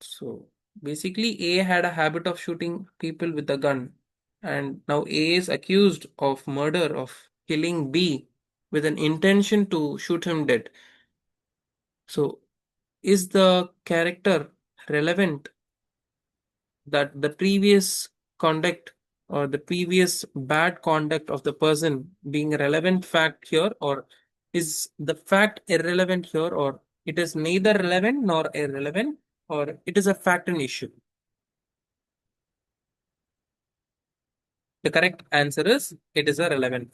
so basically A had a habit of shooting people with a gun, and now A is accused of murder, of killing B with an intention to shoot him dead. So is the character relevant, that the previous conduct or the previous bad conduct of the person being a relevant fact here, or is the fact irrelevant here, or it is neither relevant nor irrelevant, or it is a fact and issue? The correct answer is it is a relevant.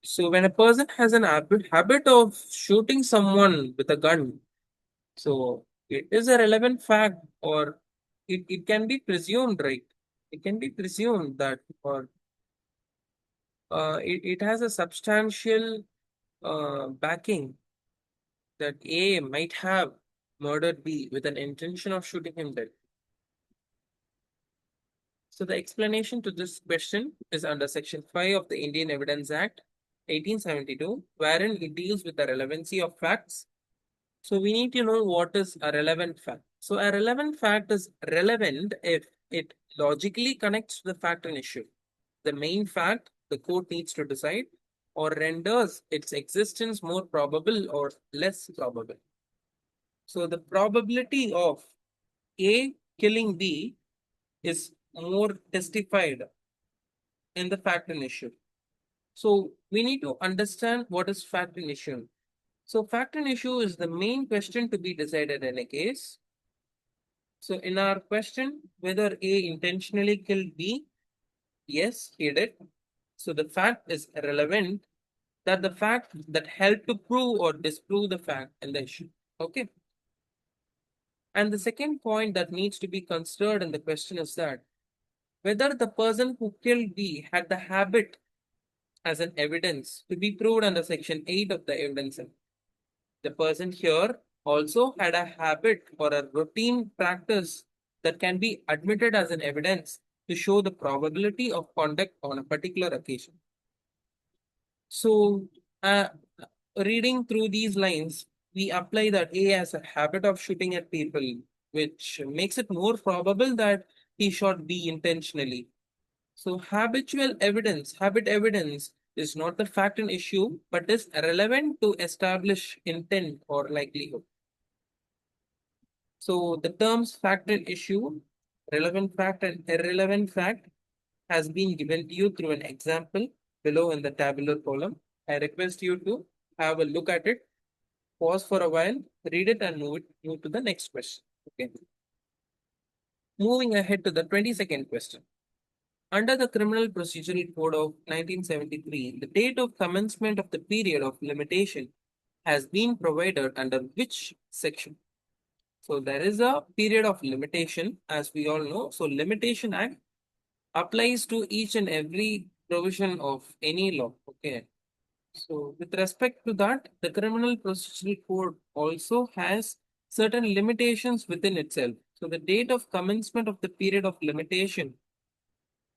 So when a person has an habit of shooting someone with a gun, so it is a relevant fact, or it can be presumed, right? It can be presumed that, or it has a substantial backing that A might have murdered B with an intention of shooting him dead. So the explanation to this question is under Section 5 of the Indian Evidence Act 1872, wherein it deals with the relevancy of facts. So we need to know what is a relevant fact. So a relevant fact is relevant if it logically connects to the fact and issue, the main fact the court needs to decide, or renders its existence more probable or less probable. So the probability of A killing B is more testified in the fact and issue. So we need to understand what is fact and issue. So fact and issue is the main question to be decided in a case. So in our question, whether A intentionally killed B, yes, he did. So the fact is relevant, that the fact that helped to prove or disprove the fact in the issue. Okay. And the second point that needs to be considered in the question is that whether the person who killed B had the habit as an evidence to be proved under Section 8 of the Evidence Act. The person here also had a habit or a routine practice that can be admitted as an evidence to show the probability of conduct on a particular occasion. So, reading through these lines, we apply that A has a habit of shooting at people, which makes it more probable that he shot B intentionally. So habit evidence is not the fact and issue, but is relevant to establish intent or likelihood. So the terms fact and issue Relevant fact and irrelevant fact has been given to you through an example below in the tabular column. I request you to have a look at it, pause for a while, read it, and move to the next question. Okay. Moving ahead to the 22nd question. Under the Criminal Procedural Code of 1973, the date of commencement of the period of limitation has been provided under which section? So there is a period of limitation, as we all know. So Limitation Act applies to each and every provision of any law. Okay. So with respect to that, the Criminal Procedural Code also has certain limitations within itself. So the date of commencement of the period of limitation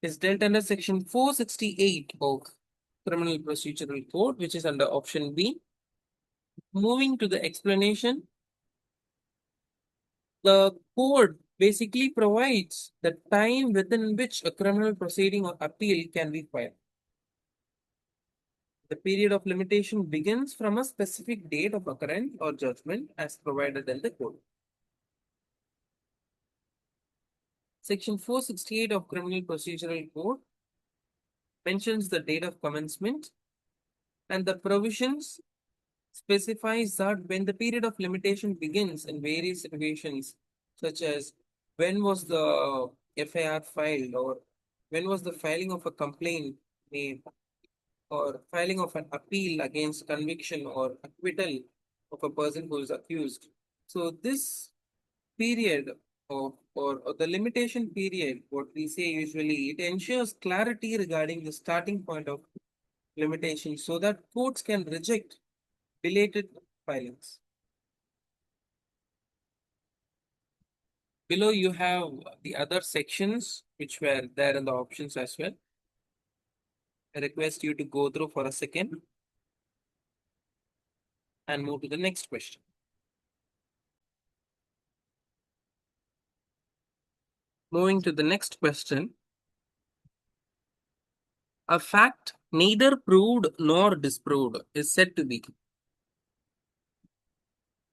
is dealt under section 468 of Criminal Procedural Code, which is under option B. Moving to the explanation, the code basically provides the time within which a criminal proceeding or appeal can be filed. The period of limitation begins from a specific date of occurrence or judgment as provided in the code. Section 468 of Criminal Procedural Code mentions the date of commencement, and the provisions specifies that when the period of limitation begins in various situations, such as when was the FIR filed, or when was the filing of a complaint made, or filing of an appeal against conviction or acquittal of a person who is accused. So this period or the limitation period, what we say usually, it ensures clarity regarding the starting point of limitation so that courts can reject belated filings. Below you have the other sections which were there in the options as well. I request you to go through for a second and move to the next question. Moving to the next question. A fact neither proved nor disproved is said to be.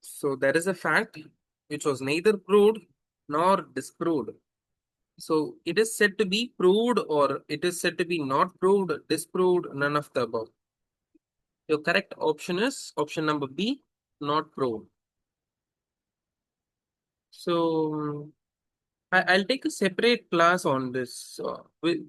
So there is a fact which was neither proved nor disproved. So it is said to be proved, or it is said to be not proved, disproved, none of the above. Your correct option is option number B, not proved. So I'll take a separate class on this.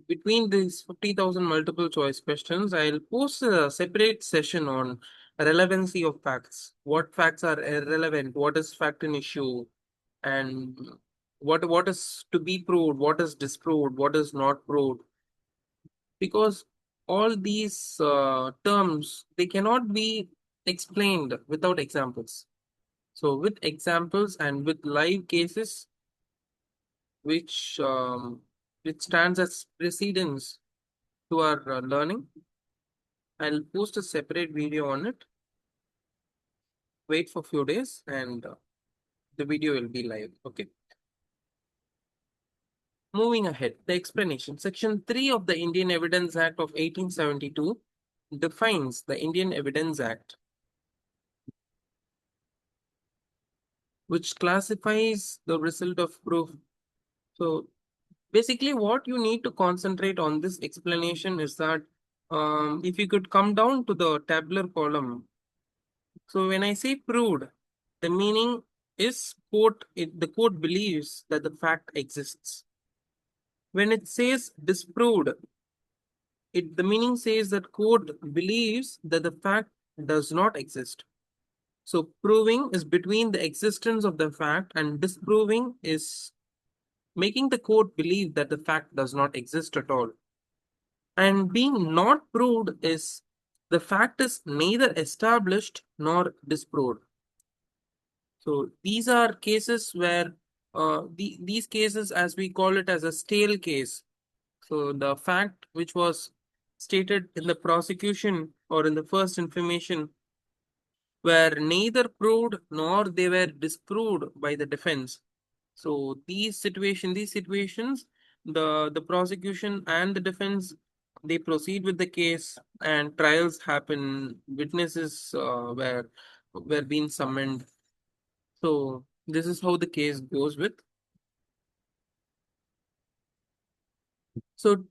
Between these 50,000 multiple choice questions, I'll post a separate session on relevancy of facts. What facts are irrelevant? What is fact an issue? And what is to be proved? What is disproved? What is not proved? Because all these terms, they cannot be explained without examples. So with examples and with live cases, which stands as precedence to our learning. I'll post a separate video on it. Wait for a few days and the video will be live. Okay. Moving ahead, the explanation. Section 3 of the Indian Evidence Act of 1872 defines the Indian Evidence Act, which classifies the result of proof. So basically, what you need to concentrate on this explanation is that if you could come down to the tabular column. So when I say proved, the meaning is the court believes that the fact exists. When it says disproved, the meaning says that court believes that the fact does not exist. So proving is between the existence of the fact, and disproving is making the court believe that the fact does not exist at all. And being not proved is the fact is neither established nor disproved. So these are cases where these cases, as we call it, as a stale case. So the fact which was stated in the prosecution or in the first information were neither proved nor they were disproved by the defense. So these situations, the prosecution and the defense, they proceed with the case and trials happen. Witnesses were being summoned. So this is how the case goes with. So,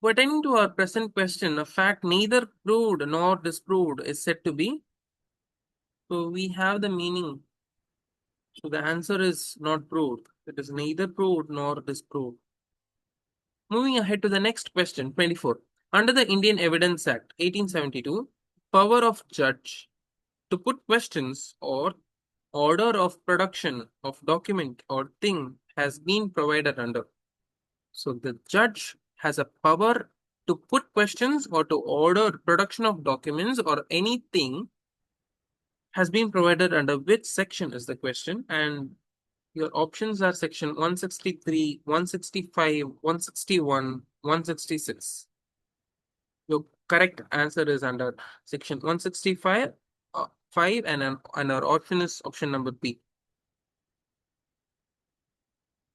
pertaining to our present question, a fact neither proved nor disproved is said to be. So, we have the meaning. So, the answer is not proved. It is neither proved nor disproved. Moving ahead to the next question, 24. Under the Indian Evidence Act, 1872, power of judge to put questions or order of production of document or thing has been provided under. So the judge has a power to put questions or to order production of documents or anything has been provided under which section is the question, and your options are section 163, 165, 161, 166. Your correct answer is under section 165, 5, and our option is option number B.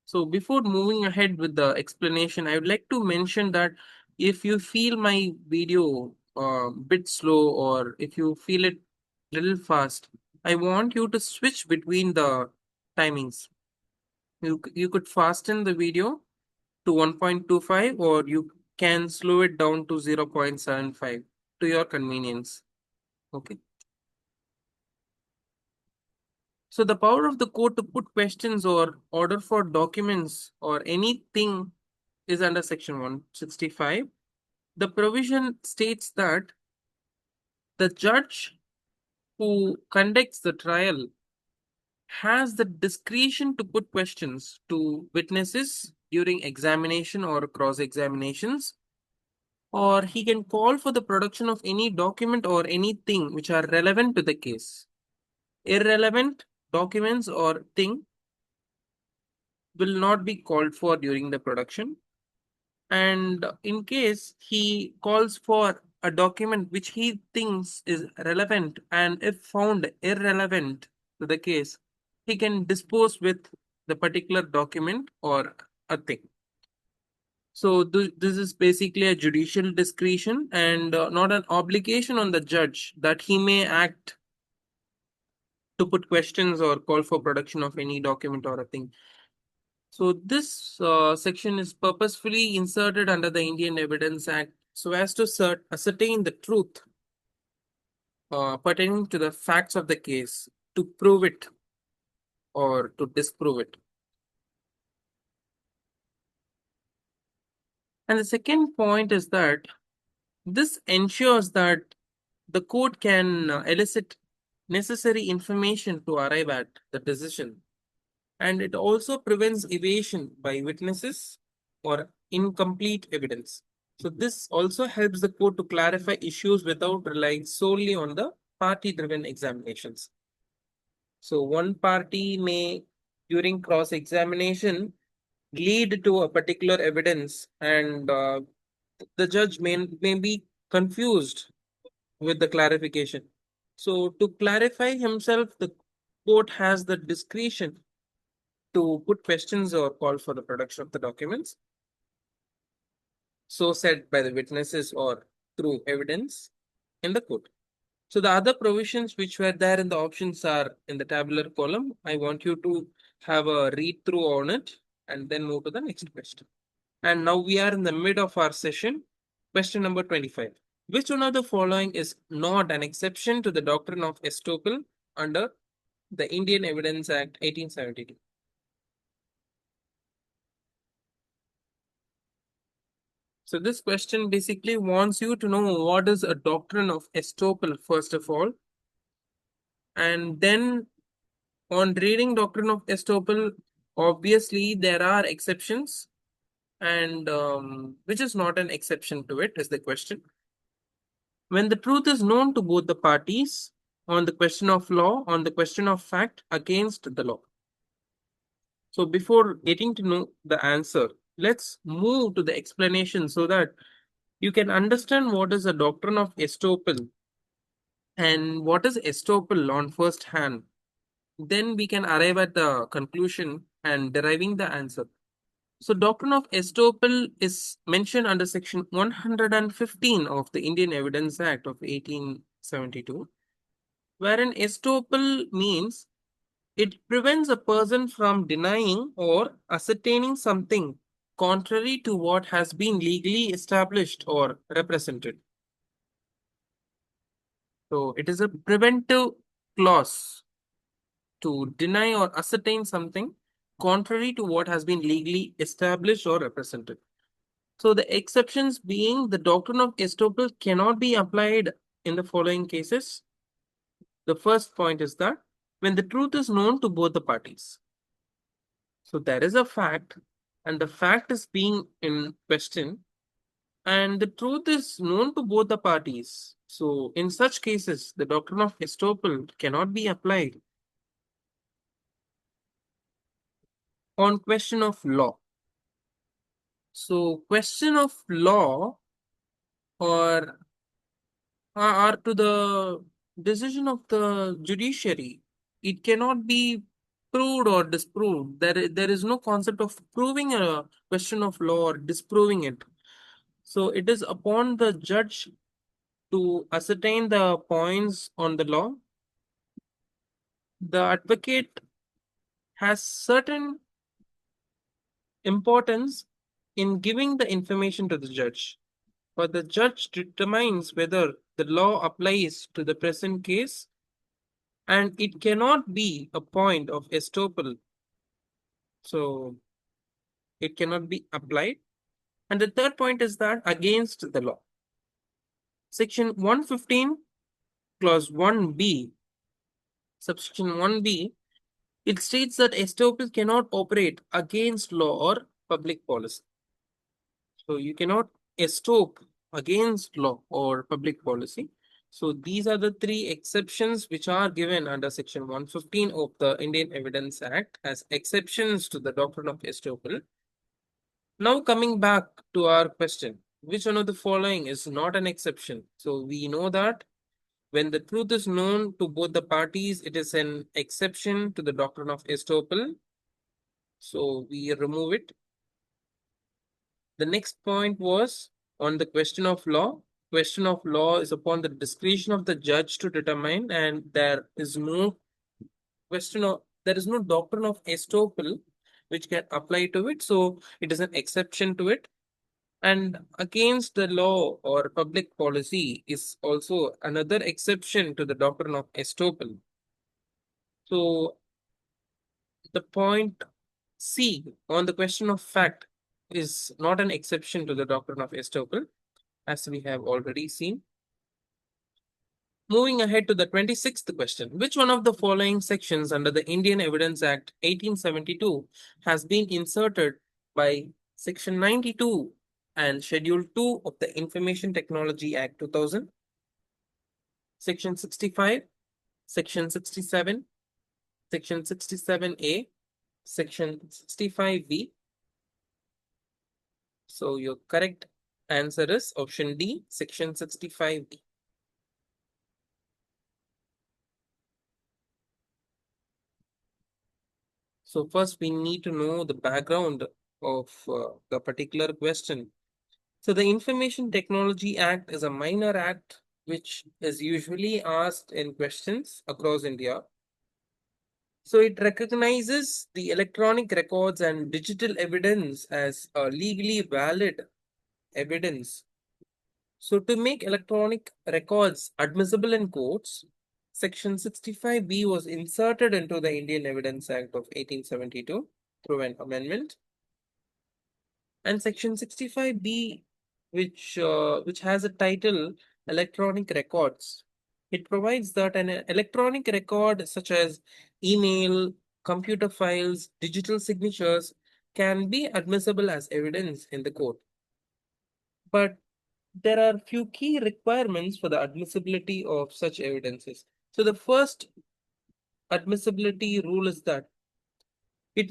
So before moving ahead with the explanation, I would like to mention that if you feel my video a bit slow or if you feel it little fast, I want you to switch between the timings. You could fasten the video to 1.25 or you can slow it down to 0.75 to your convenience. Okay. So the power of the court to put questions or order for documents or anything is under section 165. The provision states that the judge who conducts the trial has the discretion to put questions to witnesses during examination or cross-examinations, or he can call for the production of any document or anything which are relevant to the case. Irrelevant documents or thing will not be called for during the production. And in case he calls for a document which he thinks is relevant and if found irrelevant to the case, he can dispose with the particular document or a thing. So this is basically a judicial discretion and not an obligation on the judge that he may act to put questions or call for production of any document or a thing. So this section is purposefully inserted under the Indian Evidence Act so as to ascertain the truth pertaining to the facts of the case, to prove it or to disprove it. And the second point is that this ensures that the court can elicit necessary information to arrive at the decision. And it also prevents evasion by witnesses or incomplete evidence. So this also helps the court to clarify issues without relying solely on the party-driven examinations. So one party may, during cross-examination, lead to a particular evidence and the judge may be confused with the clarification. So to clarify himself, the court has the discretion to put questions or call for the production of the documents, so said by the witnesses or through evidence in the court. So the other provisions which were there in the options are in the tabular column. I want you to have a read through on it and then move to the next question. And now we are in the mid of our session. Question number 25. Which one of the following is not an exception to the doctrine of estoppel under the Indian Evidence Act 1872? So this question basically wants you to know what is a doctrine of estoppel first of all. And then on reading doctrine of estoppel, obviously there are exceptions and which is not an exception to it is the question. When the truth is known to both the parties on the question of law, on the question of fact against the law. So before getting to know the answer, let's move to the explanation so that you can understand what is a doctrine of estoppel and what is estoppel on first hand. Then we can arrive at the conclusion and deriving the answer. So doctrine of estoppel is mentioned under section 115 of the Indian Evidence Act of 1872, wherein estoppel means it prevents a person from denying or ascertaining something contrary to what has been legally established or represented. So it is a preventive clause to deny or ascertain something contrary to what has been legally established or represented. So the exceptions being the doctrine of estoppel cannot be applied in the following cases. The first point is that when the truth is known to both the parties. So there is a fact, and the fact is being in question, and the truth is known to both the parties. So in such cases, the doctrine of estoppel cannot be applied on question of law. So question of law or are to the decision of the judiciary. It cannot be proved or disproved. There is no concept of proving a question of law or disproving it. So it is upon the judge to ascertain the points on the law. The advocate has certain importance in giving the information to the judge, but the judge determines whether the law applies to the present case, and it cannot be a point of estoppel. So it cannot be applied. And the third point is that against the law. Section 115, clause 1b, subsection 1b, it states that estoppel cannot operate against law or public policy. So you cannot estop against law or public policy. So these are the three exceptions which are given under section 115 of the Indian Evidence Act as exceptions to the doctrine of estoppel. Now coming back to our question, which one of the following is not an exception? So we know that when the truth is known to both the parties, it is an exception to the doctrine of estoppel. So we remove it. The next point was on the question of law. Question of law is upon the discretion of the judge to determine, and there is no doctrine of estoppel which can apply to it. So it is an exception to it. And against the law or public policy is also another exception to the doctrine of estoppel. So the point C on the question of fact is not an exception to the doctrine of estoppel, as we have already seen. Moving ahead to the 26th question, which one of the following sections under the Indian Evidence Act 1872 has been inserted by Section 92 and Schedule 2 of the Information Technology Act 2000? Section 65, Section 67, Section 67A, Section 65B. So your correct answer is option D, Section 65B. So first we need to know the background of the particular question. So the Information Technology Act is a minor act which is usually asked in questions across India. So it recognizes the electronic records and digital evidence as a legally valid evidence. So to make electronic records admissible in courts, Section 65B was inserted into the Indian Evidence Act of 1872 through an amendment. And Section 65B, which has a title Electronic Records, it provides that an electronic record such as email, computer files, digital signatures can be admissible as evidence in the court. But there are few key requirements for the admissibility of such evidences. So the first admissibility rule is that it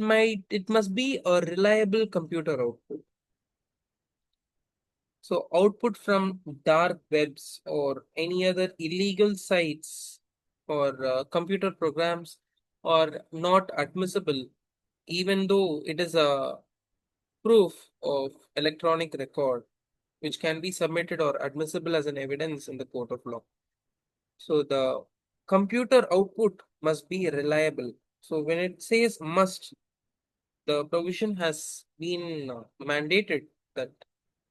must be a reliable computer output. So output from dark webs or any other illegal sites or computer programs are not admissible, even though it is a proof of electronic record which can be submitted or admissible as an evidence in the court of law. So the computer output must be reliable. So when it says must, the provision has been mandated that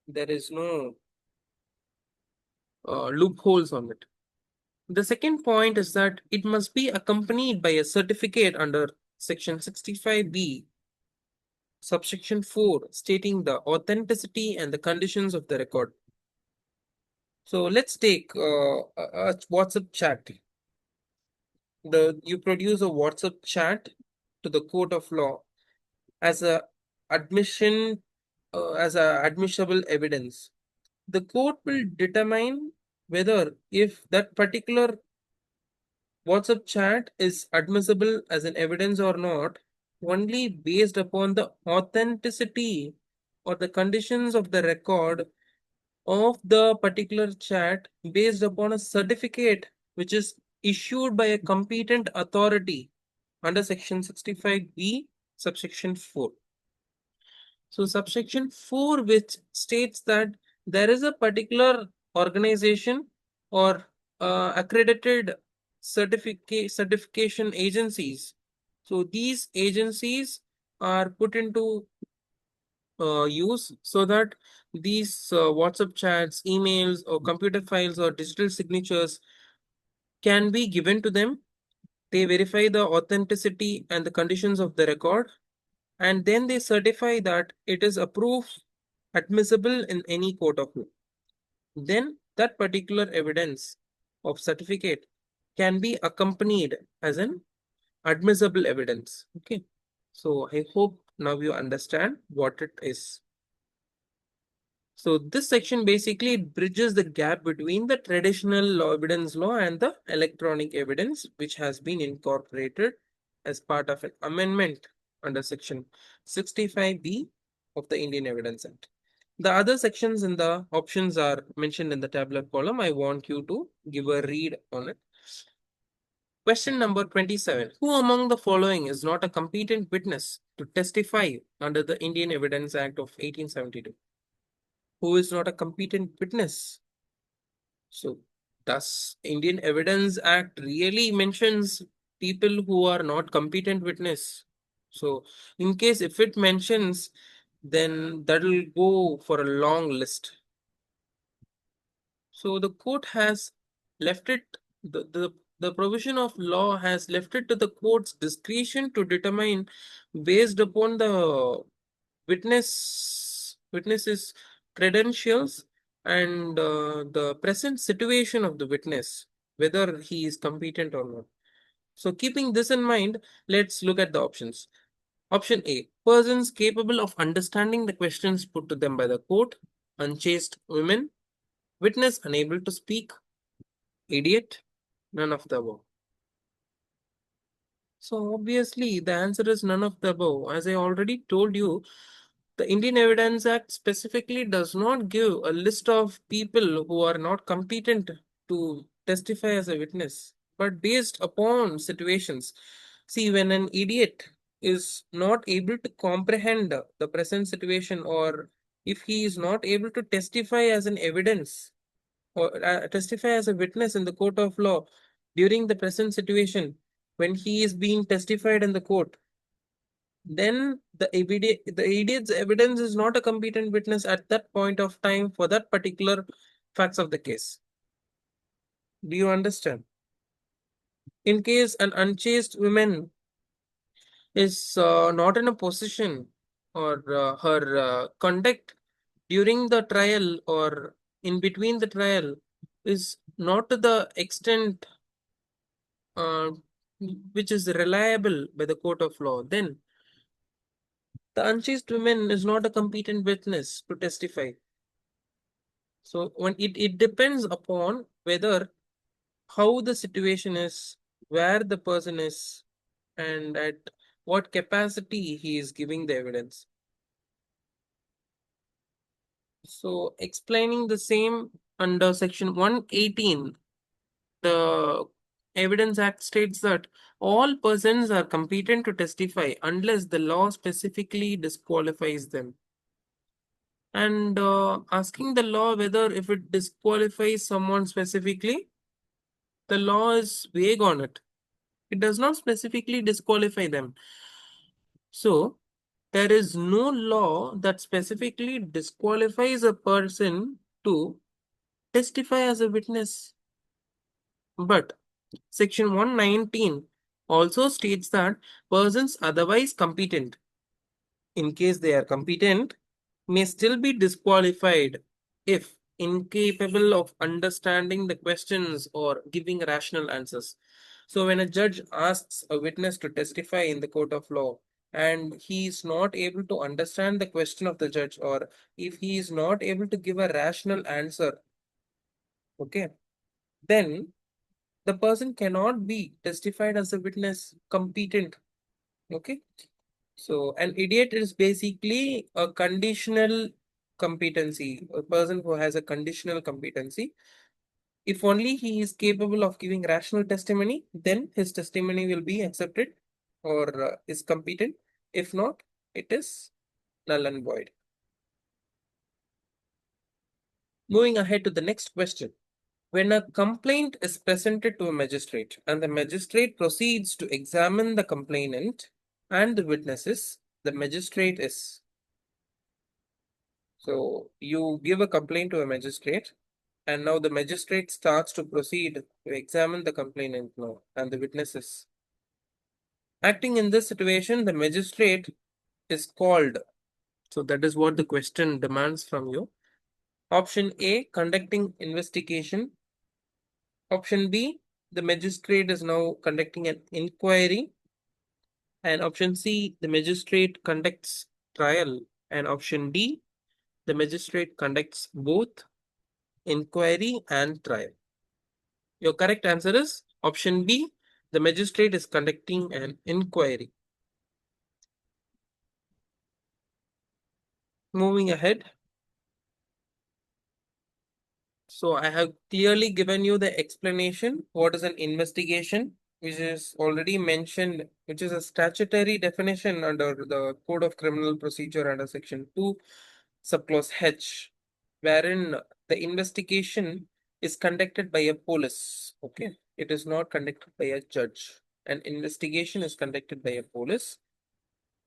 there is no loopholes on it. The second point is that it must be accompanied by a certificate under section 65B, subsection 4, stating the authenticity and the conditions of the record. So let's take a WhatsApp chat. You produce a WhatsApp chat to the court of law as a admission as a admissible evidence. The court will determine whether if that particular WhatsApp chat is admissible as an evidence or not only based upon the authenticity or the conditions of the record of the particular chat based upon a certificate which is issued by a competent authority under section 65B subsection 4. So subsection 4, which states that there is a particular organization or accredited certification agencies. So these agencies are put into use so that these WhatsApp chats, emails, or computer files or digital signatures can be given to them. They verify the authenticity and the conditions of the record, and then they certify that it is approved, admissible in any court of law. Then that particular evidence of certificate can be accompanied as an admissible evidence. Okay. So I hope now you understand what it is. So this section basically bridges the gap between the traditional law evidence law and the electronic evidence, which has been incorporated as part of an amendment under section 65B of the Indian Evidence Act. The other sections in the options are mentioned in the tabular column. I want you to give a read on it. Question number 27. Who among the following is not a competent witness to testify under the Indian Evidence Act of 1872? Who is not a competent witness? So, does Indian Evidence Act really mentions people who are not competent witness? So, in case if it mentions, then that will go for a long list. So the court has left it, the provision of law has left it to the court's discretion to determine based upon the witness's credentials and the present situation of the witness, whether he is competent or not. So keeping this in mind, let's look at the options. Option A, persons capable of understanding the questions put to them by the court, unchaste women, witness unable to speak, idiot, none of the above. So obviously the answer is none of the above. As I already told you, the Indian Evidence Act specifically does not give a list of people who are not competent to testify as a witness, but based upon situations. See, when an idiot is not able to comprehend the present situation, or if he is not able to testify as an evidence or testify as a witness in the court of law during the present situation when he is being testified in the court, then the idiot's evidence is not a competent witness at that point of time for that particular facts of the case. Do you understand? In case an unchaste woman is not in a position, or her conduct during the trial or in between the trial is not to the extent uh, which is reliable by the court of law, then the unchaste woman is not a competent witness to testify. So when it depends upon whether how the situation is, where the person is, and at what capacity he is giving the evidence. So explaining the same under section 118, the Evidence Act states that all persons are competent to testify unless the law specifically disqualifies them. And asking the law whether if it disqualifies someone specifically, the law is vague on it. It does not specifically disqualify them. So There is no law that specifically disqualifies a person to testify as a witness. But Section 119 also states that persons otherwise competent, in case they are competent, may still be disqualified if incapable of understanding the questions or giving rational answers. So, when a judge asks a witness to testify in the court of law and he is not able to understand the question of the judge, or if he is not able to give a rational answer, okay, then the person cannot be testified as a witness competent. Okay. So an idiot is basically a conditional competency, a person who has a conditional competency. If only he is capable of giving rational testimony, then his testimony will be accepted or is competent. If not, it is null and void. Moving ahead to the next question. When a complaint is presented to a magistrate and the magistrate proceeds to examine the complainant and the witnesses, the magistrate is. So you give a complaint to a magistrate, and now the magistrate starts to proceed to examine the complainant now and the witnesses. Acting in this situation, the magistrate is called. So that is what the question demands from you. Option A, conducting investigation. Option B, the magistrate is now conducting an inquiry. And option C, the magistrate conducts trial. And option D, the magistrate conducts both inquiry and trial. Your correct answer is option B, the magistrate is conducting an inquiry. Moving ahead. So I have clearly given you the explanation. What is an investigation, which is already mentioned, which is a statutory definition under the Code of Criminal Procedure under Section 2, subclause H, wherein the investigation is conducted by a police. Okay, it is not conducted by a judge. An investigation is conducted by a police.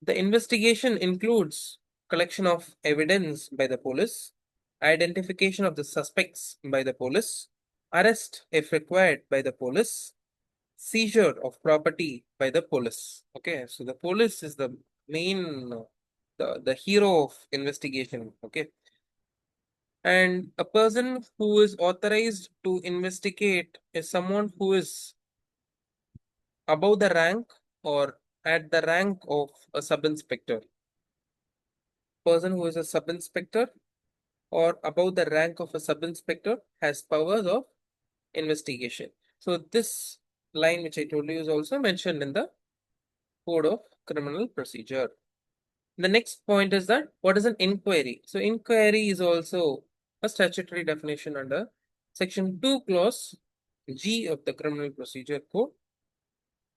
The investigation includes collection of evidence by the police, identification of the suspects by the police, arrest if required by the police, seizure of property by the police. Okay, so the police is the main, the hero of investigation. Okay, and a person who is authorized to investigate is someone who is above the rank or at the rank of a sub inspector. Person who is a sub inspector or above the rank of a sub inspector has powers of investigation. So this line which I told you is also mentioned in the Code of Criminal Procedure. The next point is that what is an inquiry? So inquiry is also a statutory definition under Section 2 clause G of the Criminal Procedure Code.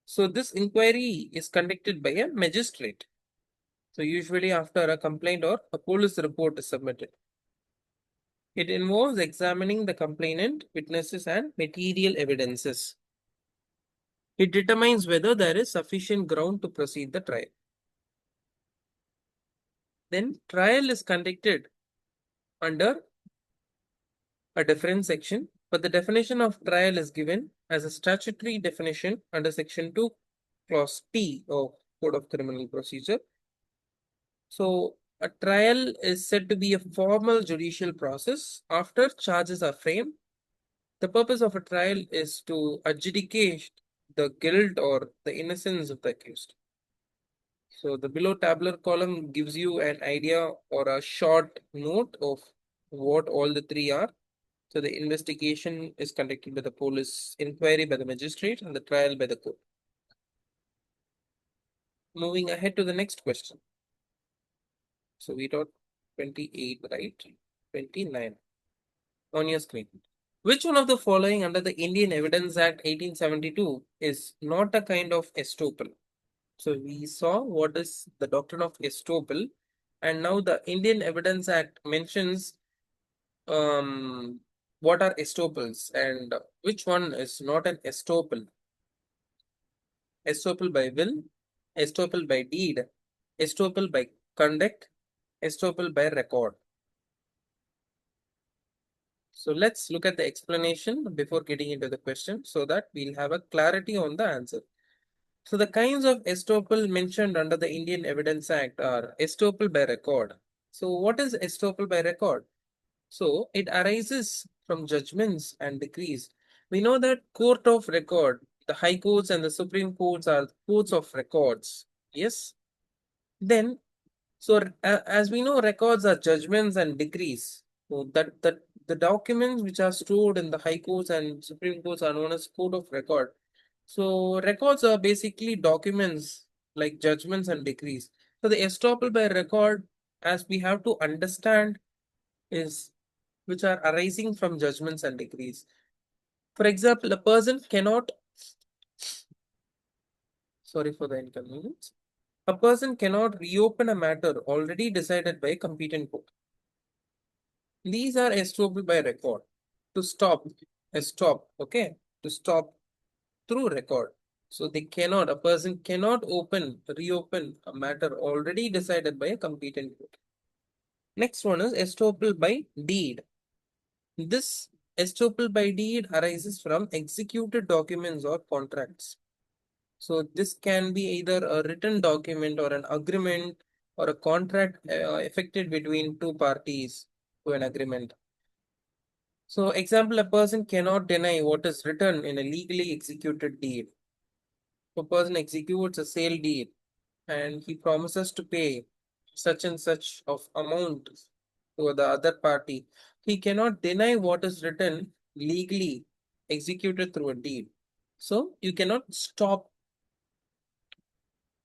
So this inquiry is conducted by a magistrate. So usually after a complaint or a police report is submitted. It involves examining the complainant, witnesses, and material evidences. It determines whether there is sufficient ground to proceed the trial. Then trial is conducted under a different section, but the definition of trial is given as a statutory definition under Section 2, Clause T of Code of Criminal Procedure. So a trial is said to be a formal judicial process after charges are framed. The purpose of a trial is to adjudicate the guilt or the innocence of the accused. So the below tabular column gives you an idea or a short note of what all the three are. So the investigation is conducted by the police, inquiry by the magistrate, and the trial by the court. Moving ahead to the next question. So we taught 28, right? 29 on your screen. Which one of the following under the Indian Evidence Act 1872 is not a kind of estoppel? So we saw what is the doctrine of estoppel, and now the Indian Evidence Act mentions what are estoppels and which one is not an estoppel. Estoppel by will, estoppel by deed, estoppel by conduct, estoppel by record. So let's look at the explanation before getting into the question so that we'll have a clarity on the answer. So the kinds of estoppel mentioned under the Indian Evidence Act are estoppel by record. So what is estoppel by record? So it arises from judgments and decrees. We know that court of record, the high courts and the Supreme Courts are courts of records. Yes. Then, so as we know, records are judgments and decrees. So that the documents which are stored in the high courts and Supreme Courts are known as court of record. So records are basically documents like judgments and decrees. So the estoppel by record, as we have to understand, is which are arising from judgments and decrees. For example, a person cannot, sorry for the inconvenience, a person cannot reopen a matter already decided by a competent court. These are estoppel by record. To stop, okay, to stop through record. So they cannot, a person cannot reopen a matter already decided by a competent court. Next one is estoppel by deed. This estoppel by deed arises from executed documents or contracts. So this can be either a written document or an agreement or a contract effected between two parties to an agreement. So example, a person cannot deny what is written in a legally executed deed. A person executes a sale deed and he promises to pay such and such of amount to the other party. He cannot deny what is written legally executed through a deed. So you cannot stop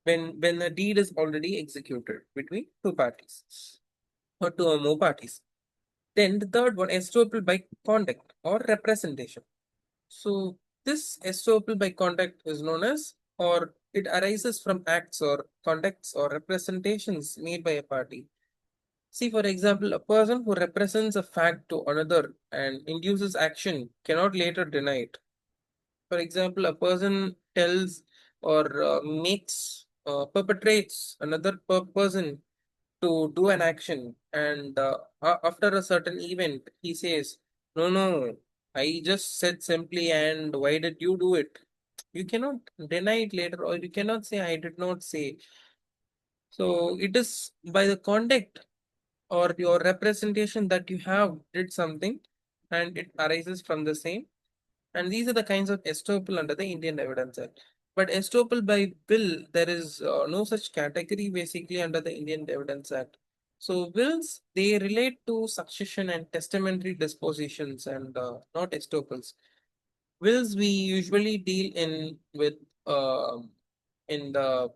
when a deed is already executed between two parties or two or more parties. Then the third one, estoppel by conduct or representation. So this estoppel by conduct is known as, or it arises from acts or conducts or representations made by a party. See, for example, a person who represents a fact to another and induces action cannot later deny it. For example, a person tells or perpetrates another person to do an action, and after a certain event, he says, "No, no, I just said simply, and why did you do it?" You cannot deny it later, or you cannot say, "I did not say." So it is by the conduct or your representation that you have did something, and it arises from the same. And these are the kinds of estoppel under the Indian Evidence Act. But estoppel by will, there is no such category basically under the Indian Evidence Act. So wills, they relate to succession and testamentary dispositions and not estoppels. Wills we usually deal uh, in the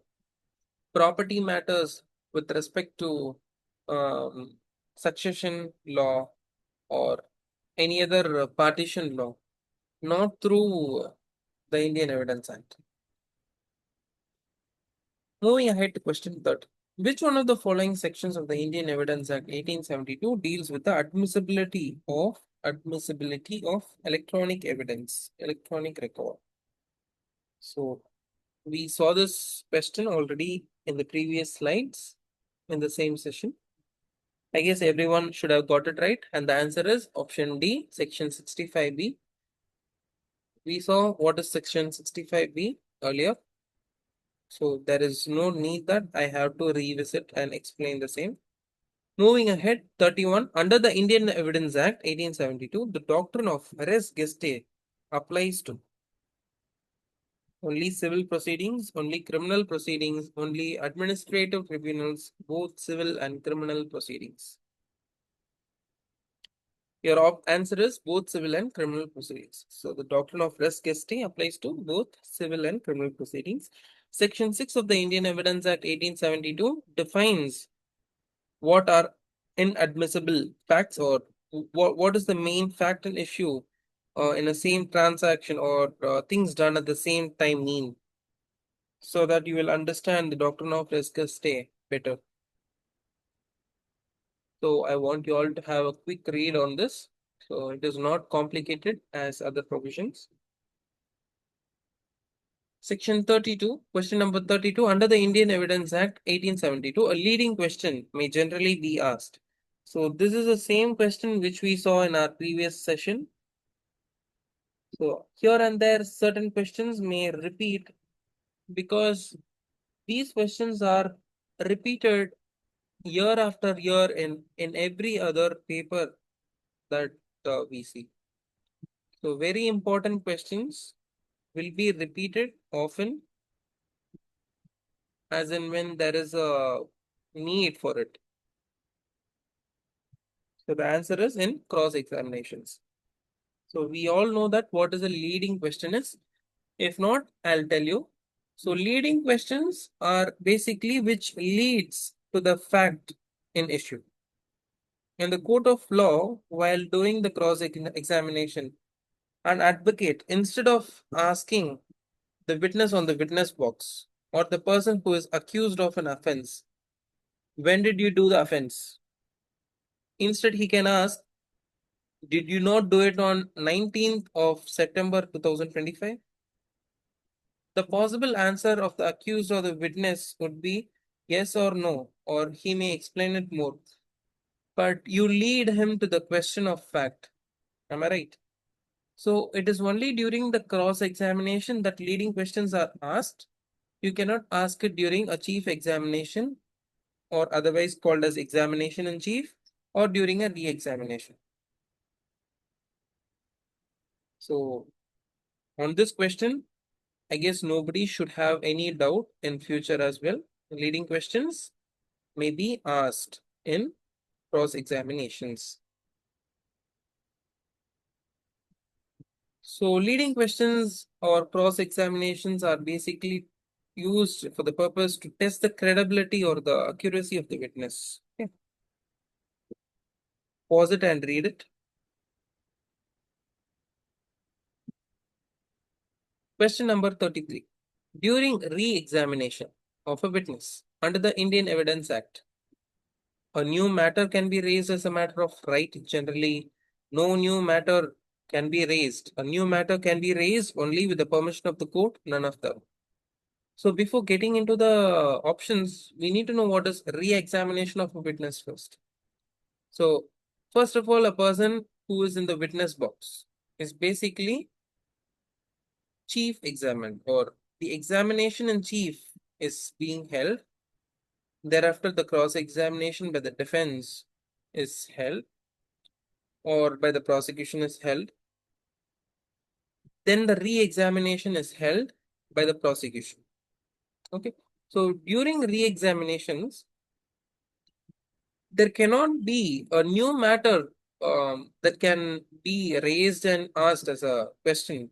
property matters with respect to um, succession law or any other partition law, not through the Indian Evidence Act. Moving ahead to question 30. Which one of the following sections of the Indian Evidence Act 1872 deals with the admissibility of electronic evidence, electronic record? So we saw this question already in the previous slides in the same session. I guess everyone should have got it right, and the answer is option D, section 65B. We saw what is section 65B earlier. So there is no need that I have to revisit and explain the same. Moving ahead, 31. Under the Indian Evidence Act 1872, the doctrine of res gestae applies to only civil proceedings, only criminal proceedings, only administrative tribunals, both civil and criminal proceedings. Your answer is both civil and criminal proceedings. So the doctrine of res gestae applies to both civil and criminal proceedings. Section 6 of the Indian Evidence Act 1872 defines what are inadmissible facts, or what is the main fact and issue in a same transaction or things done at the same time mean, so that you will understand the doctrine of res gestae better. So I want you all to have a quick read on this. So it is not complicated as other provisions. Section 32, question number 32. Under the Indian Evidence Act 1872, a leading question may generally be asked. So this is the same question which we saw in our previous session. So here and there, certain questions may repeat because these questions are repeated year after year in every other paper that we see. So very important questions will be repeated often as and when there is a need for it. So the answer is in cross examinations. So we all know that what is a leading question is. If not, I'll tell you. So leading questions are basically which leads to the fact in issue. In the court of law, while doing the cross examination, an advocate, instead of asking the witness on the witness box or the person who is accused of an offense, when did you do the offense? Instead, he can ask, did you not do it on 19th of September 2025? The possible answer of the accused or the witness would be yes or no, or he may explain it more. But you lead him to the question of fact. Am I right? So it is only during the cross examination that leading questions are asked. You cannot ask it during a chief examination or otherwise called as examination in chief or during a re-examination. So on this question, I guess nobody should have any doubt in future as well. Leading questions may be asked in cross examinations. So leading questions or cross examinations are basically used for the purpose to test the credibility or the accuracy of the witness. Okay. Pause it and read it. Question number 33. During re-examination of a witness under the Indian Evidence Act, a new matter can be raised as a matter of right. Generally, no new matter can be raised. A new matter can be raised only with the permission of the court, none of them. So before getting into the options, we need to know what is re-examination of a witness first. So first of all, a person who is in the witness box is basically chief examined, or the examination in chief is being held. Thereafter, the cross-examination by the defense is held or by the prosecution is held. Then the re-examination is held by the prosecution. Okay. So during re-examinations, there cannot be a new matter that can be raised and asked as a question.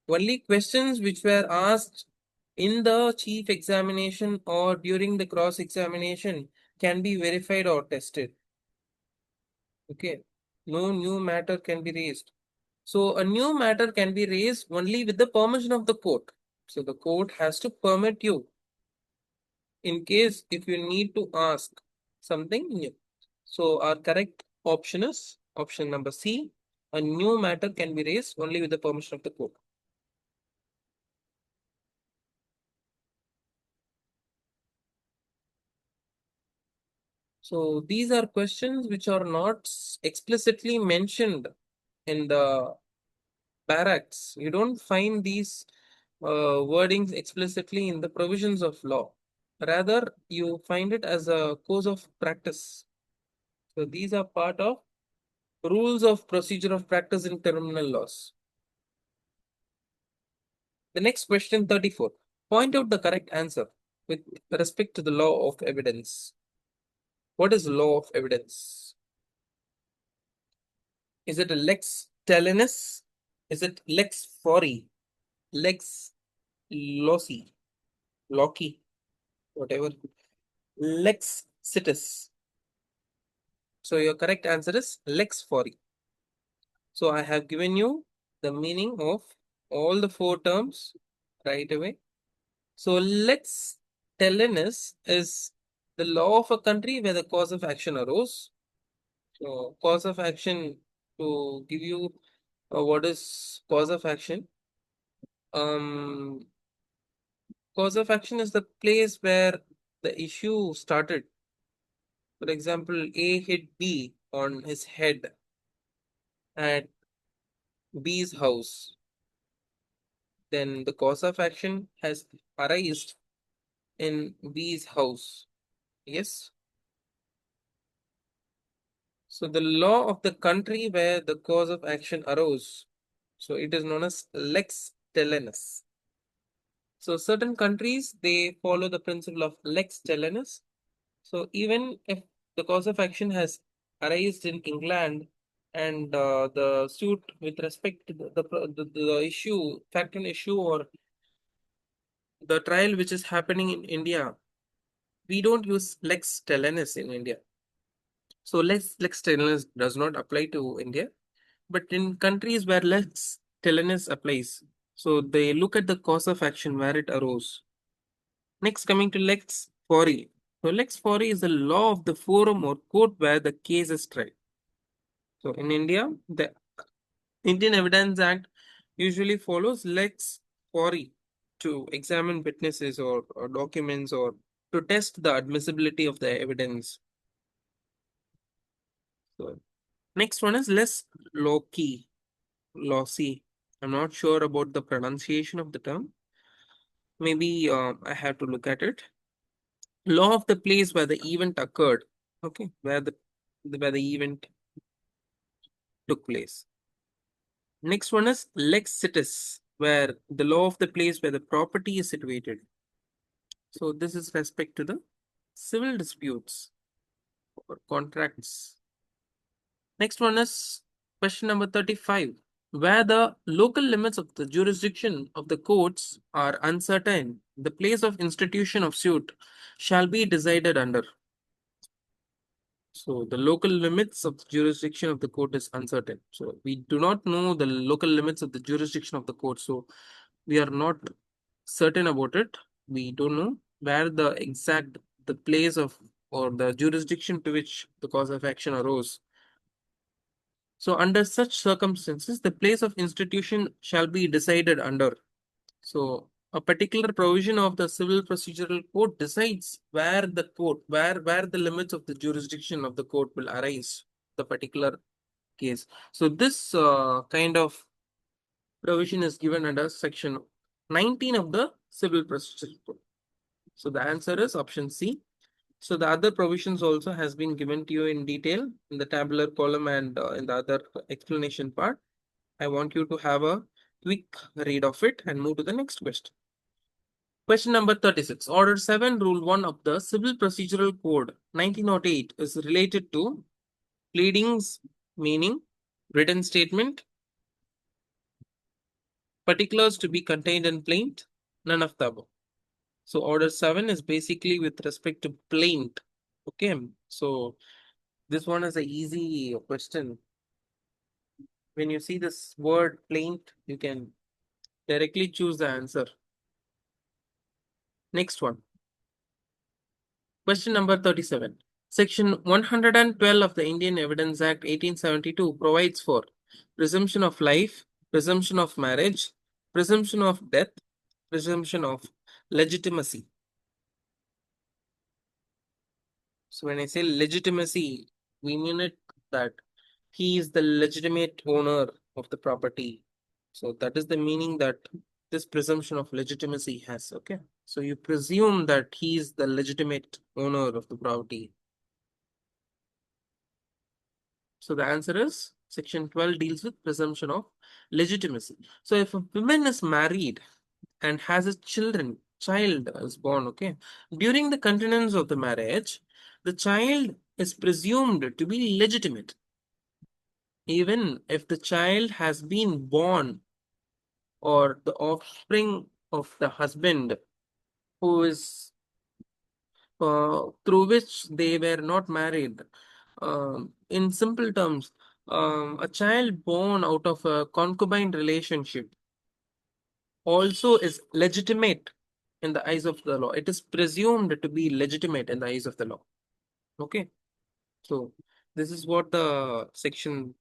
Only questions which were asked in the chief examination or during the cross examination can be verified or tested. Okay. No new matter can be raised. So a new matter can be raised only with the permission of the court. So the court has to permit you in case if you need to ask something new. So our correct option is option number C. A new matter can be raised only with the permission of the court. So these are questions which are not explicitly mentioned in the barracks. You don't find these wordings explicitly in the provisions of law. Rather, you find it as a course of practice. So these are part of rules of procedure of practice in criminal laws. The next question 34. Point out the correct answer with respect to the law of evidence. What is law of evidence? Is it a lex talionis? Is it lex fori? Lex loci? Loci? Whatever. Lex situs. So your correct answer is lex fori. So I have given you the meaning of all the four terms right away. So lex talionis is the law of a country where the cause of action arose. So cause of action, to give you what is cause of action. cause of action is the place where the issue started. For example, A hit B on his head at B's house. Then the cause of action has arisen in B's house. Yes. So the law of the country where the cause of action arose. So it is known as lex talionis. So certain countries, they follow the principle of lex talionis. So even if the cause of action has arisen in England and the suit with respect to the issue, factual issue or the trial which is happening in India, we don't use lex talionis in India. So lex talionis does not apply to India, but in countries where lex talionis applies, so they look at the cause of action where it arose. Next, coming to lex fori. So lex fori is the law of the forum or court where the case is tried. So in India, the Indian Evidence Act usually follows lex fori to examine witnesses or documents or to test the admissibility of the evidence. So next one is less loci, lossy. I'm not sure about the pronunciation of the term. Maybe I have to look at it. Law of the place where the event occurred. Okay, where the event took place. Next one is lex situs, where the law of the place where the property is situated. So this is respect to the civil disputes or contracts. Next one is question number 35, where the local limits of the jurisdiction of the courts are uncertain, the place of institution of suit shall be decided under. So the local limits of the jurisdiction of the court is uncertain. So we do not know the local limits of the jurisdiction of the court. So we are not certain about it. We don't know where the place of or the jurisdiction to which the cause of action arose. So under such circumstances, the place of institution shall be decided under. So a particular provision of the civil procedural code decides where the limits of the jurisdiction of the court will arise, the particular case. So this kind of provision is given under section 19 of the civil procedural code. So the answer is option C. So the other provisions also has been given to you in detail in the tabular column and in the other explanation part. I want you to have a quick read of it and move to the next question. Question number 36. Order 7, Rule 1 of the Civil Procedural Code 1908 is related to pleadings, meaning written statement, particulars to be contained in plaint, none of the above. So Order 7 is basically with respect to plaint. Okay, so this one is an easy question. When you see this word plaint, you can directly choose the answer. Next one. Question number 37. Section 112 of the Indian Evidence Act 1872 provides for presumption of life, presumption of marriage, presumption of death, presumption of legitimacy. So when I say legitimacy, we mean it that he is the legitimate owner of the property. So that is the meaning that this presumption of legitimacy has. Okay. So you presume that he is the legitimate owner of the property. So the answer is section 12 deals with presumption of legitimacy. So if a woman is married and has a child is born, okay, during the continuance of the marriage, the child is presumed to be legitimate. Even if the child has been born or the offspring of the husband who is through which they were not married. In simple terms, a child born out of a concubine relationship also is legitimate in the eyes of the law. It is presumed to be legitimate in the eyes of the law. Okay, so this is what the section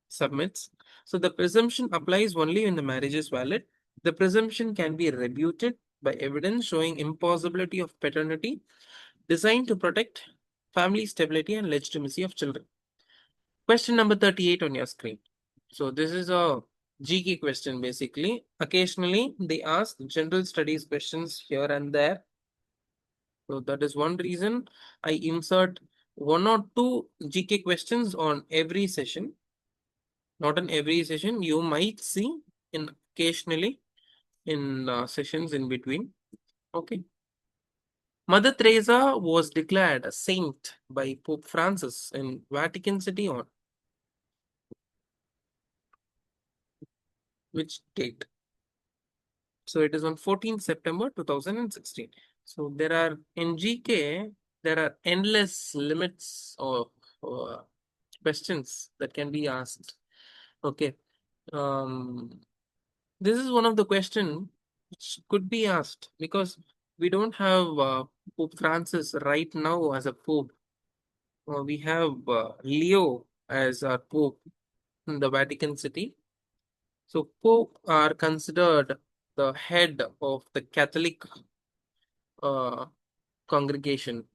submits. So the presumption applies only when the marriage is valid. The presumption can be rebutted by evidence showing impossibility of paternity, designed to protect family stability and legitimacy of children. Question number 38 on your screen. So this is a GK question basically. Occasionally they ask general studies questions here and there. So that is one reason I insert one or two GK questions on every session. Not in every session, you might see in occasionally in sessions in between. Okay. Mother Teresa was declared a saint by Pope Francis in Vatican City on which date? So it is on 14th September 2016. So there are in GK, there are endless limits of questions that can be asked. Okay. This is one of the question which could be asked because we don't have Pope Francis right now as a Pope. We have Leo as our Pope in the Vatican City. So Pope are considered the head of the Catholic uh, congregation.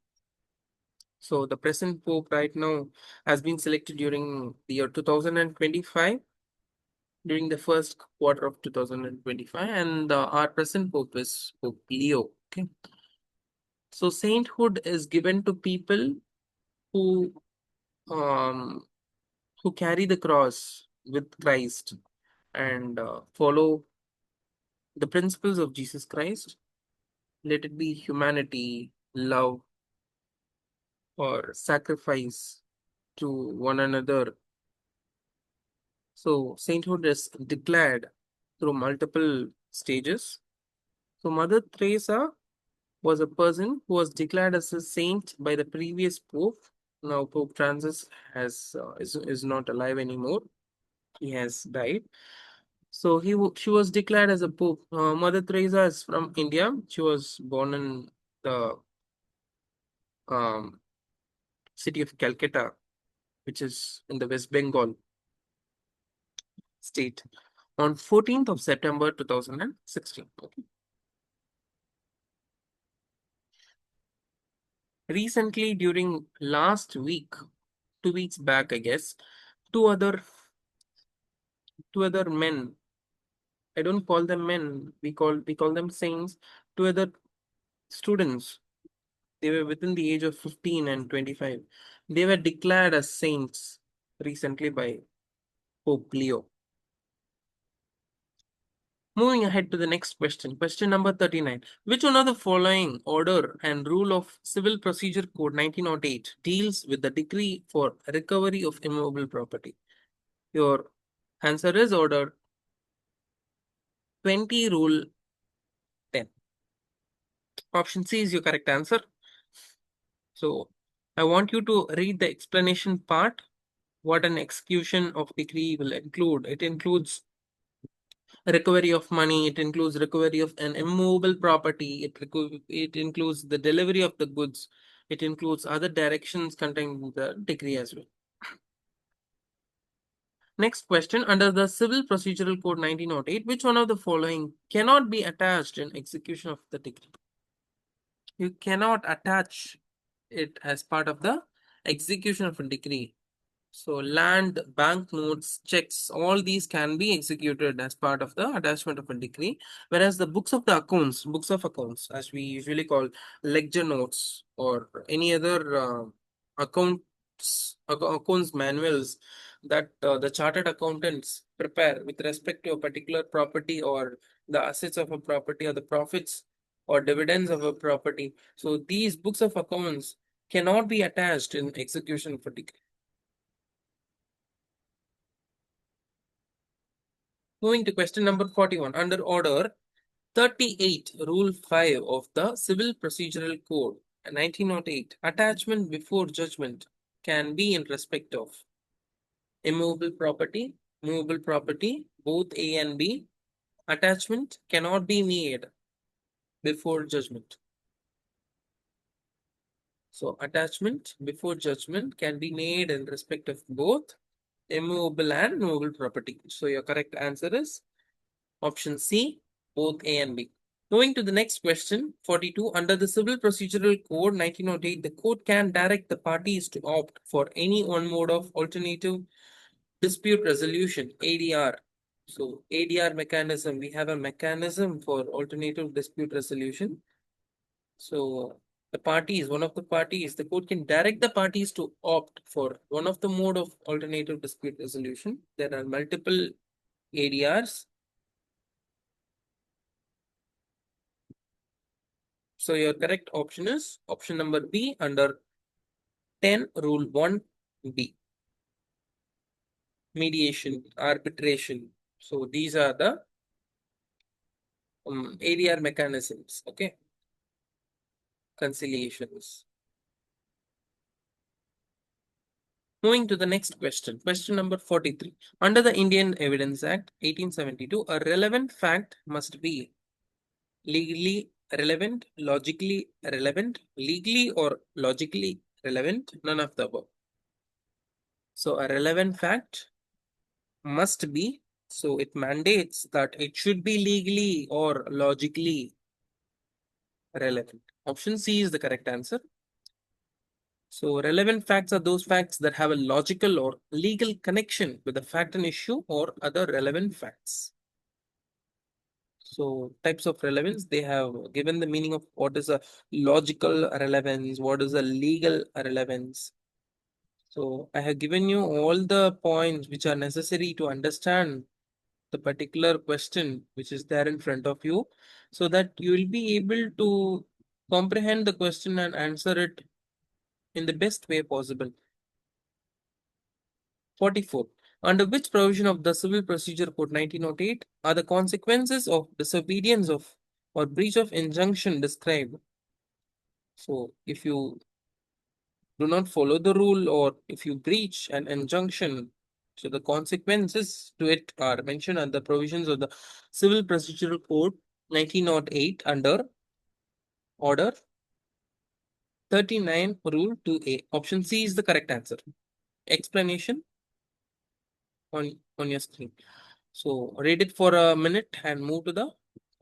So the present Pope right now has been selected during the year 2025, during the first quarter of 2025, and our present Pope is Pope Leo. Okay. So sainthood is given to people who um, who carry the cross with Christ and follow the principles of Jesus Christ. Let it be humanity, love, or sacrifice to one another. So sainthood is declared through multiple stages. So Mother Teresa was a person who was declared as a saint by the previous pope. Now Pope Francis is not alive anymore. He has died. So she was declared as a pope. Mother Teresa is from India. She was born in the um, city of Calcutta, which is in the West Bengal state, on 14th of September 2016. Okay. Recently, during last week, 2 weeks back, I guess, two other men. I don't call them men. We call them saints. Two other students. They were within the age of 15 and 25. They were declared as saints recently by Pope Leo. Moving ahead to the next question. Question number 39. Which one of the following order and rule of Civil Procedure Code 1908 deals with the decree for recovery of immovable property? Your answer is order 20 rule 10. Option C is your correct answer. So I want you to read the explanation part. What an execution of decree will include. It includes recovery of money, it includes recovery of an immovable property, it includes the delivery of the goods, it includes other directions contained in the decree as well. Next question, under the Civil Procedural Code 1908, which one of the following cannot be attached in execution of the decree? You cannot attach it as part of the execution of a decree. So land, banknotes, checks, all these can be executed as part of the attachment of a decree, whereas the books of accounts, as we usually call ledger notes or any other accounts manuals that the chartered accountants prepare with respect to a particular property or the assets of a property or the profits or dividends of a property. So these books of accounts cannot be attached in execution of a decree. Moving to question number 41. Under order 38, rule 5 of the Civil Procedural Code 1908, attachment before judgment can be in respect of immovable property, movable property, both A and B. Attachment cannot be made before judgment. So attachment before judgment can be made in respect of both immovable and movable property. So your correct answer is option C, both A and B. Moving to the next question, 42. Under the Civil Procedural Code 1908, the court can direct the parties to opt for any one mode of alternative dispute resolution, ADR. So, ADR mechanism, we have a mechanism for alternative dispute resolution. So, one of the parties, the court can direct the parties to opt for one of the mode of alternative dispute resolution. There are multiple ADRs. So, your correct option is option number B under 10 Rule 1B. Mediation, arbitration. So, these are the ADR mechanisms, okay? Conciliations. Moving to the next question, question number 43. Under the Indian Evidence Act 1872, a relevant fact must be legally relevant, logically relevant, legally or logically relevant, none of the above. So a relevant fact must be, so it mandates that it should be legally or logically relevant. Option C is the correct answer. So relevant facts are those facts that have a logical or legal connection with the fact and issue or other relevant facts. So types of relevance, they have given the meaning of what is a logical relevance, what is a legal relevance. So I have given you all the points which are necessary to understand the particular question which is there in front of you, so that you will be able to comprehend the question and answer it in the best way possible. 44. Under which provision of the Civil Procedure Code 1908 are the consequences of disobedience of or breach of injunction described? So, if you do not follow the rule or if you breach an injunction, so the consequences to it are mentioned under the provisions of the Civil Procedural Code 1908 under Order 39 Rule 2A. Option C is the correct answer. Explanation on your screen. So read it for a minute and move to the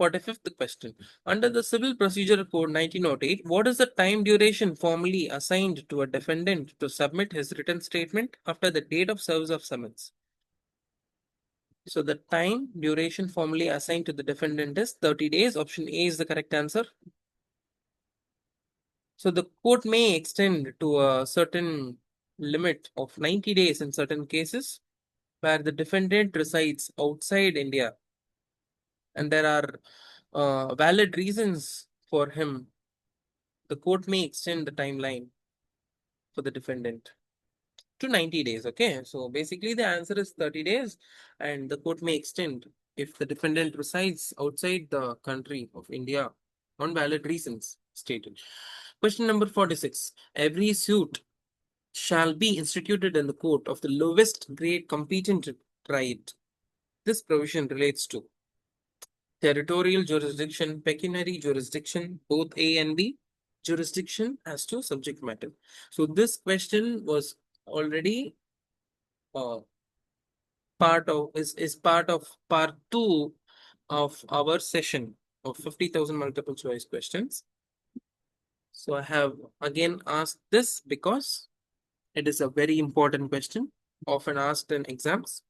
45th question. Under the Civil Procedure Code 1908, what is the time duration formally assigned to a defendant to submit his written statement after the date of service of summons? So the time duration formally assigned to the defendant is 30 days. Option A is the correct answer. So the court may extend to a certain limit of 90 days in certain cases where the defendant resides outside India and there are valid reasons for him. The court may extend the timeline for the defendant to 90 days. Okay, so basically the answer is 30 days, and the court may extend if the defendant resides outside the country of India on valid reasons stated. Question number 46. Every suit shall be instituted in the court of the lowest grade competent to try it. This provision relates to territorial jurisdiction, pecuniary jurisdiction, both A and B, jurisdiction as to subject matter. So this question was already uh, part of part 2 of our session of 50,000 multiple choice questions. So I have again asked this because it is a very important question, often asked in exams.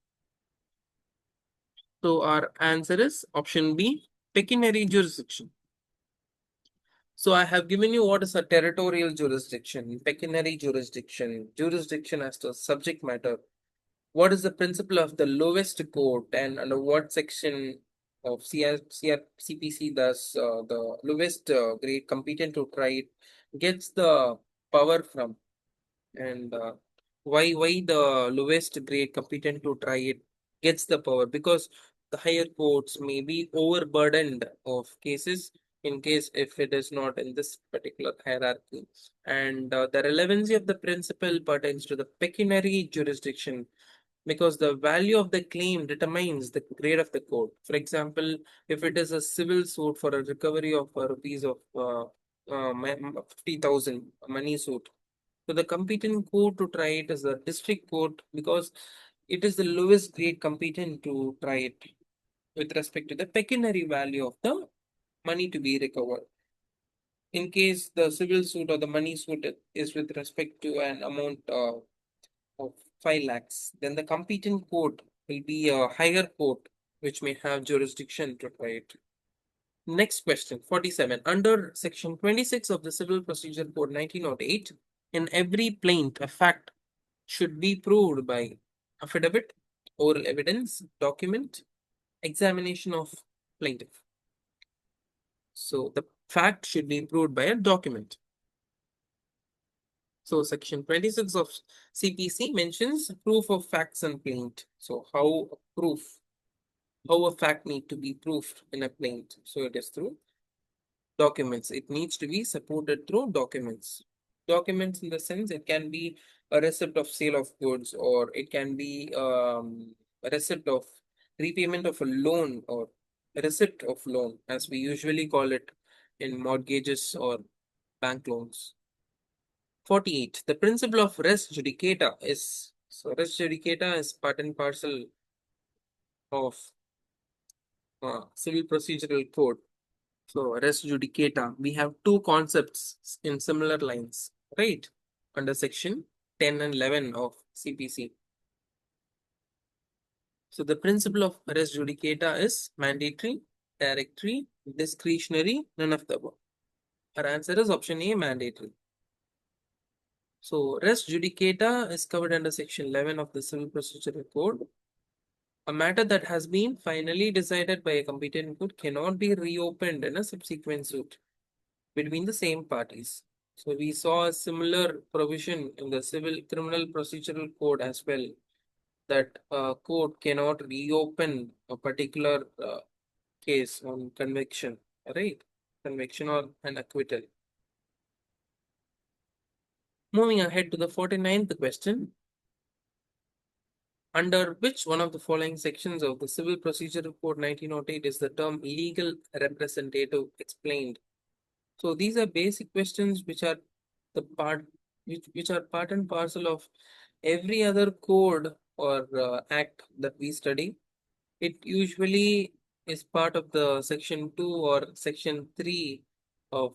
So our answer is option B, pecuniary jurisdiction. So I have given you what is a territorial jurisdiction, pecuniary jurisdiction, jurisdiction as to subject matter. What is the principle of the lowest court and under what section of CRPC does the lowest grade competent to try it gets the power from, and why the lowest grade competent to try it gets the power? Because the higher courts may be overburdened of cases in case if it is not in this particular hierarchy, and the relevancy of the principle pertains to the pecuniary jurisdiction because the value of the claim determines the grade of the court. For example, if it is a civil suit for a recovery of a rupees of 50,000 money suit, so the competent court to try it is the district court because it is the lowest grade competent to try it with respect to the pecuniary value of the money to be recovered. In case the civil suit or the money suit is with respect to an amount of 5 lakhs, then the competent court will be a higher court which may have jurisdiction to try it. Next question, 47. Under section 26 of the Civil Procedure Code 1908, in every plaint, a fact should be proved by affidavit, oral evidence, document, examination of plaintiff. So the fact should be proved by a document. So section 26 of CPC mentions proof of facts and plaint. So how a fact need to be proved in a plaint. So it is through documents. It needs to be supported through documents. Documents in the sense it can be a receipt of sale of goods, or it can be a receipt of repayment of a loan, or a receipt of loan, as we usually call it in mortgages or bank loans. 48. The principle of res judicata is, so res judicata is part and parcel of civil procedural code. So res judicata, we have two concepts in similar lines, right? Under section 10 and 11 of CPC. So the principle of res judicata is mandatory, directory, discretionary, none of the above. Our answer is option A, mandatory. So res judicata is covered under section 11 of the Civil Procedural Code. A matter that has been finally decided by a competent court cannot be reopened in a subsequent suit between the same parties. So we saw a similar provision in the Civil Criminal Procedural Code as well, that a court cannot reopen a particular case on conviction, right? Conviction or an acquittal. Moving ahead to the 49th question. Under which one of the following sections of the Civil Procedural Code 1908 is the term legal representative explained? So these are basic questions which are the part which are part and parcel of every other code or act that we study. It usually is part of the section 2 or section 3 of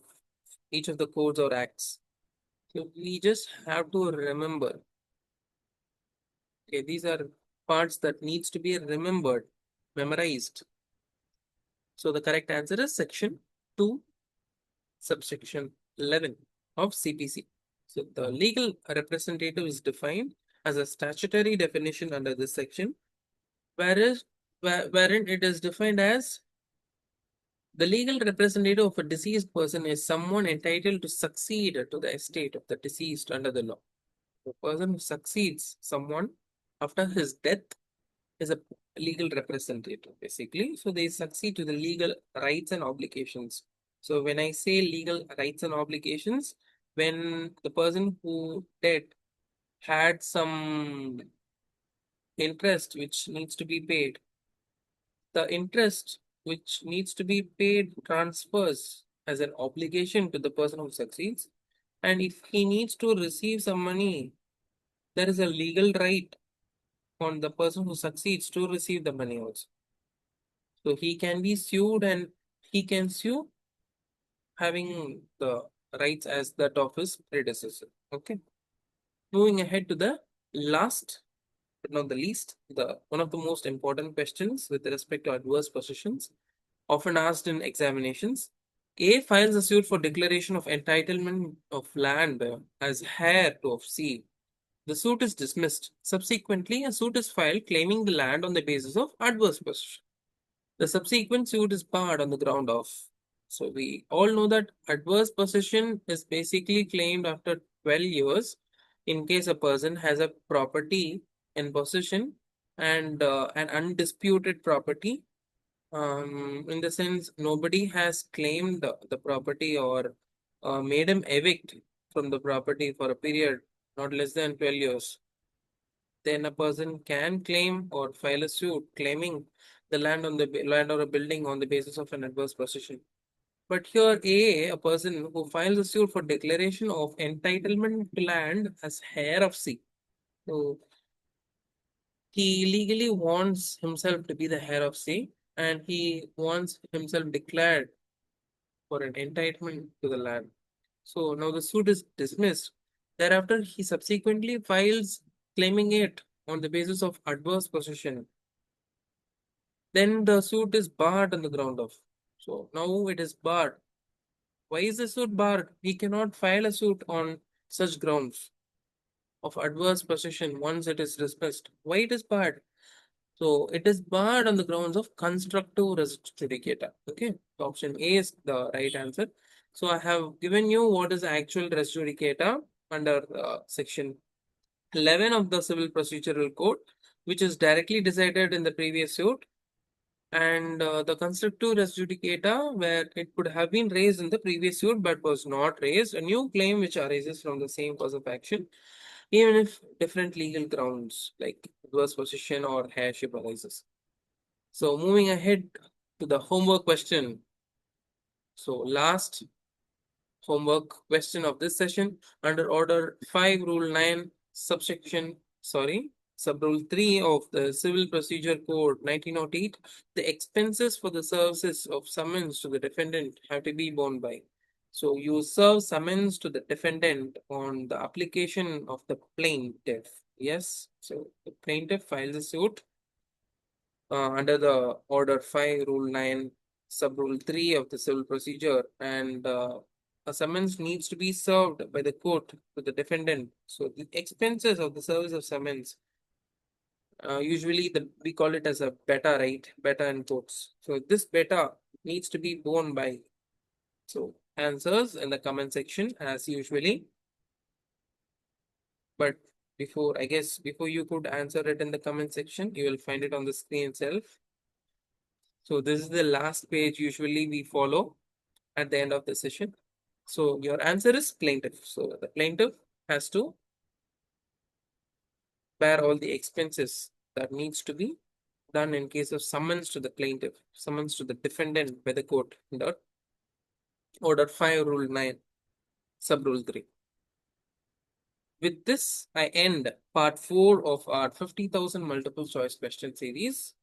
each of the codes or acts. So we just have to remember. Okay, these are parts that needs to be remembered, memorized. So the correct answer is section 2, subsection 11 of CPC. So the legal representative is defined as a statutory definition under this section, wherein it is defined as the legal representative of a deceased person is someone entitled to succeed to the estate of the deceased under the law. The person who succeeds someone after his death is a legal representative, basically. So they succeed to the legal rights and obligations. So when I say legal rights and obligations, when the person who dead had some interest which needs to be paid, the interest which needs to be paid transfers as an obligation to the person who succeeds. And if he needs to receive some money, there is a legal right on the person who succeeds to receive the money also. So he can be sued, and he can sue having the rights as that of his predecessor. Okay. Moving ahead to the last but not the least, the one of the most important questions with respect to adverse possessions, often asked in examinations. A files a suit for declaration of entitlement of land as heir to of C. The suit is dismissed. Subsequently, a suit is filed claiming the land on the basis of adverse possession. The subsequent suit is barred on the ground of. So we all know that adverse possession is basically claimed after 12 years in case a person has a property in possession and an undisputed property, in the sense nobody has claimed the property or made him evict from the property for a period not less than 12 years. Then a person can claim or file a suit claiming the land on the land or a building on the basis of an adverse possession. But here, a person who files a suit for declaration of entitlement to land as heir of C. So he legally wants himself to be the heir of C, and he wants himself declared for an entitlement to the land. So now the suit is dismissed. Thereafter, he subsequently files claiming it on the basis of adverse possession. Then the suit is barred on the ground of. So now it is barred. Why is the suit barred? He cannot file a suit on such grounds of adverse possession once it is dismissed. Why it is barred? So it is barred on the grounds of constructive res judicata. Okay, option A is the right answer. So I have given you what is actual res judicata under section 11 of the Civil Procedural Code, which is directly decided in the previous suit, and the constructive res judicata, where it could have been raised in the previous suit but was not raised, a new claim which arises from the same cause of action, even if different legal grounds like adverse possession or heirship arises. So moving ahead to the homework question. So last homework question of this session under order 5 rule 9 sub rule 3 of the Civil Procedure Code 1908, the expenses for the services of summons to the defendant have to be borne by. So you serve summons to the defendant on the application of the plaintiff. Yes, so the plaintiff files a suit under the order 5 rule 9 sub rule 3 of the civil procedure, and a summons needs to be served by the court to the defendant. So the expenses of the service of summons, usually we call it as a beta, right? Beta in quotes. So this beta needs to be borne by. So answers in the comment section as usually. But before, I guess, before you could answer it in the comment section, you will find it on the screen itself. So this is the last page usually we follow at the end of the session. So your answer is plaintiff. So the plaintiff has to bear all the expenses that needs to be done in case of summons to the plaintiff, summons to the defendant by the court under order 5 rule 9 sub rule 3. With this, I end part 4 of our 50,000 multiple choice question series.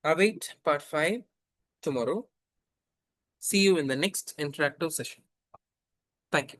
Await part 5 tomorrow. See you in the next interactive session. Thank you.